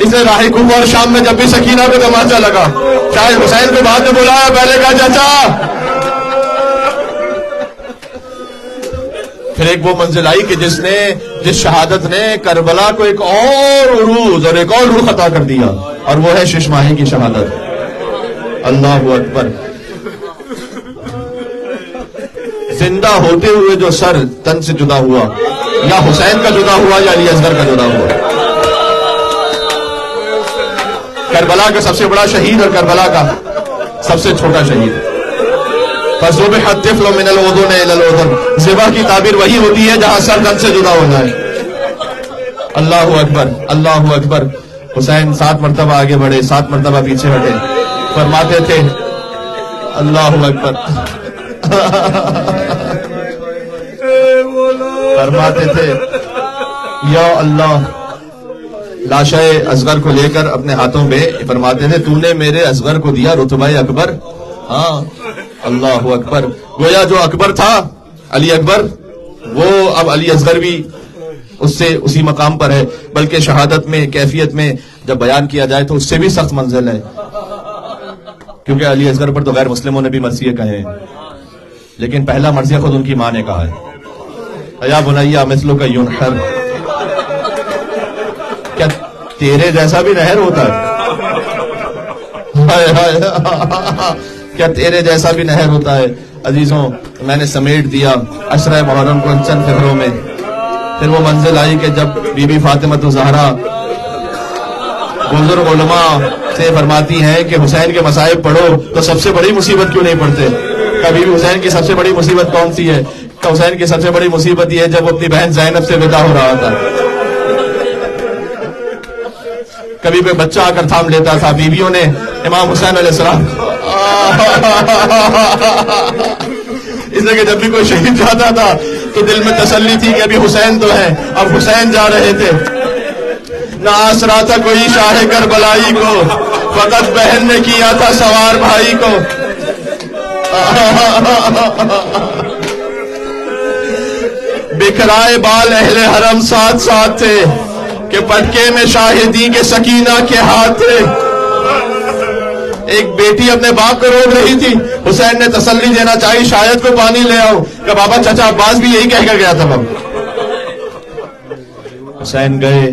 اسے راہی کوفہ اور شام میں جب بھی سکینہ کو تماچا لگا، شاید حسین کو بعد میں بلایا، پہلے کہا چچا. پھر ایک وہ منزل آئی کہ جس شہادت نے کربلا کو ایک اور عروج اور ایک اور روح عطا کر دیا، اور وہ ہے شش ماہی کی شہادت. اللہ اکبر. زندہ ہوتے ہوئے جو سر تن سے جدا ہوا، یا حسین کا جدا ہوا یا علی اصغر کا جدا ہوا. کربلا کا سب سے بڑا شہید اور کربلا کا سب سے چھوٹا شہید. فَذُبِحَ الطِّفْلُ مِنَ الْأُذُنِ إِلَى الْأُذُنِ. ذبح کی تعبیر وہی ہوتی ہے جہاں سر تن سے جدا ہو جائے. اللہ اکبر اللہ اکبر. حسین 7 مرتبہ آگے بڑھے، 7 مرتبہ پیچھے ہٹے، فرماتے تھے اللہ اکبر، فرماتے تھے یا اللہ. لاشہ اصغر کو لے کر اپنے ہاتھوں میں فرماتے تھے تو نے میرے اصغر کو دیا رتبہ اکبر. ہاں اللہ اکبر. گویا جو اکبر تھا علی اکبر، وہ اب علی اصغر بھی اس سے اسی مقام پر ہے، بلکہ شہادت میں کیفیت میں جب بیان کیا جائے تو اس سے بھی سخت منزل ہے، کیونکہ علی اصغر پر تو غیر مسلموں نے بھی مرثیے کہے ہیں، لیکن پہلا مرثیہ خود ان کی ماں نے کہا ہے، یا بنیا مثلک ینحر. کیا تیرے جیسا بھی نہر ہوتا ہے؟ کیا تیرے جیسا بھی نہر ہوتا ہے؟ عزیزوں، میں نے سمیٹ دیا عشرہ محرم کو چند فقروں میں. پھر وہ منزل آئی کہ جب بی بی فاطمہ زہرا بزرگ علماء سے فرماتی ہیں کہ حسین کے مصائب پڑھو تو سب سے بڑی مصیبت کیوں نہیں پڑھتے؟ کبھی بھی حسین کی سب سے بڑی مصیبت کون سی ہے؟ کہ حسین کی سب سے بڑی مصیبت یہ ہے جب وہ اپنی بہن زینب سے ودا ہو رہا تھا. کبھی بھی بچہ آ کر تھام لیتا تھا. بیویوں نے امام حسین علیہ السلام اس لیے کہ جب بھی کوئی شہید جاتا تھا تو دل میں تسلی تھی کہ ابھی حسین تو ہے، اب حسین جا رہے تھے. نہ آسرا تھا کوئی شاہ کربلائی کو، فقط بہن نے کیا تھا سوار بھائی کو. بکھرائے بال اہل حرم ساتھ ساتھ تھے کہ پٹکے میں شاہدی کے سکینہ کے ہاتھ تھے. ایک بیٹی اپنے باپ کو روک رہی تھی، حسین نے تسلی دینا چاہی شاید کو پانی لے آؤ، کہ بابا چچا عباس بھی یہی کہہ کر گیا تھا. حسین گئے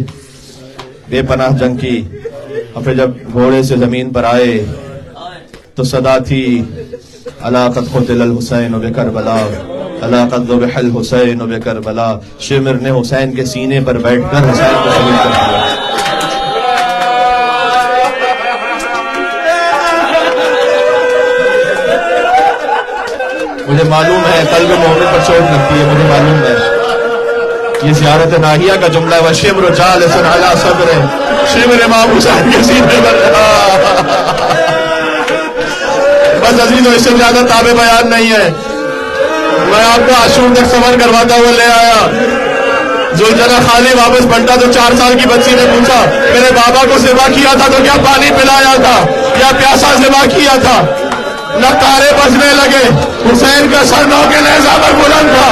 بے پناہ جنگ کی، اور پھر جب گھوڑے سے زمین پر آئے تو صدا تھی الا قد قتل الحسین بکربلا، الا قد ذبح الحسین بکربلا. شمر نے حسین کے سینے پر بیٹھ کر حسین کو شہید کر دیا. مجھے معلوم ہے قلب مومن پر چوٹ لگتی ہے، مجھے معلوم ہے. یہ زیارت ناہیہ کا جملہ ہے، وَشِمْرُ جَالِسٌ عَلَىٰ صَبْرٍ. شمر امام حسین کے سینے پر. بس عزیزو، اس سے زیادہ تابع بیان نہیں ہے. میں آپ کو عاشور تک سفر کرواتا ہوا لے آیا. زلجھنا خالی واپس بنتا تو 4 سال کی بچی نے پوچھا میرے بابا کو ذبح کیا تھا تو کیا پانی پلایا تھا یا پیاسا ذبح کیا تھا؟ لتارے بجنے لگے. حسین کا سر نو کے نیزہ پر بلند تھا.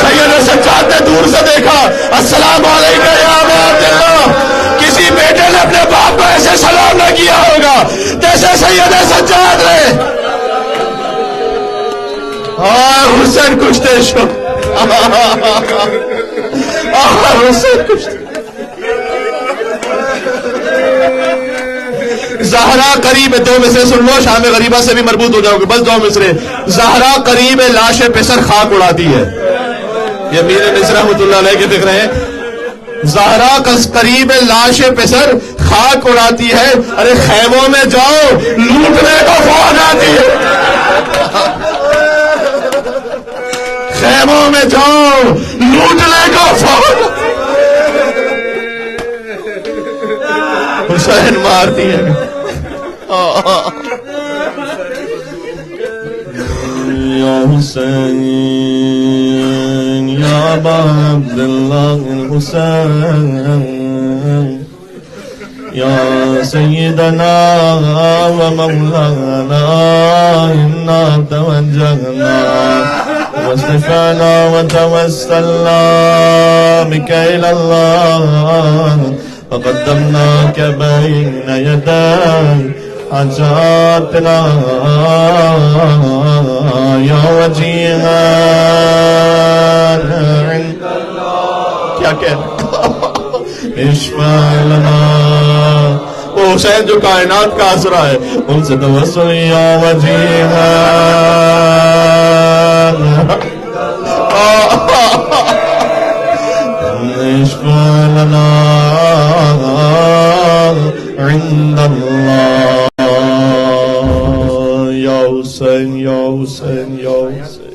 سید سجاد نے دور سے دیکھا، السلام علیکم یا ابا عبداللہ. کسی بیٹے نے اپنے باپ کو ایسے سلام نہ کیا ہوگا جیسے سید سجاد نے. حسین کچھ شو زہرا قریب ہے. 2 مصرے سن لو, شام غریبہ سے بھی مربوط ہو جاؤ گے. بس 2 مصرے. زہرا قریب ہے, لاش پسر خاک اڑاتی ہے. یہ میر نصر رحمۃ اللہ علیہ کے فکر ہیں. زہرا قریب ہے, لاش پسر خاک اڑاتی ہے. ارے خیموں میں جاؤ, لوٹنے کو فون آتی ہے. خیموں میں جاؤ, لوٹنے کو فون. حسین مارتی ہے. یا حسین یا ابا عبداللہ الحسین یا سیدنا و مولانا انا توجہنا واصطفینا وتوسلنا بک الی اللہ وقدمناک بین یدی حاجاتنا یا وجیہا عند اللہ. کیا کہہ رہے اشفع لنا. وہ حسین جو کائنات کا اسرا ہے, ان سے توسل. یا وجیہا اشفع لنا عند اللہ. یا حسین یا حسین یا حسین.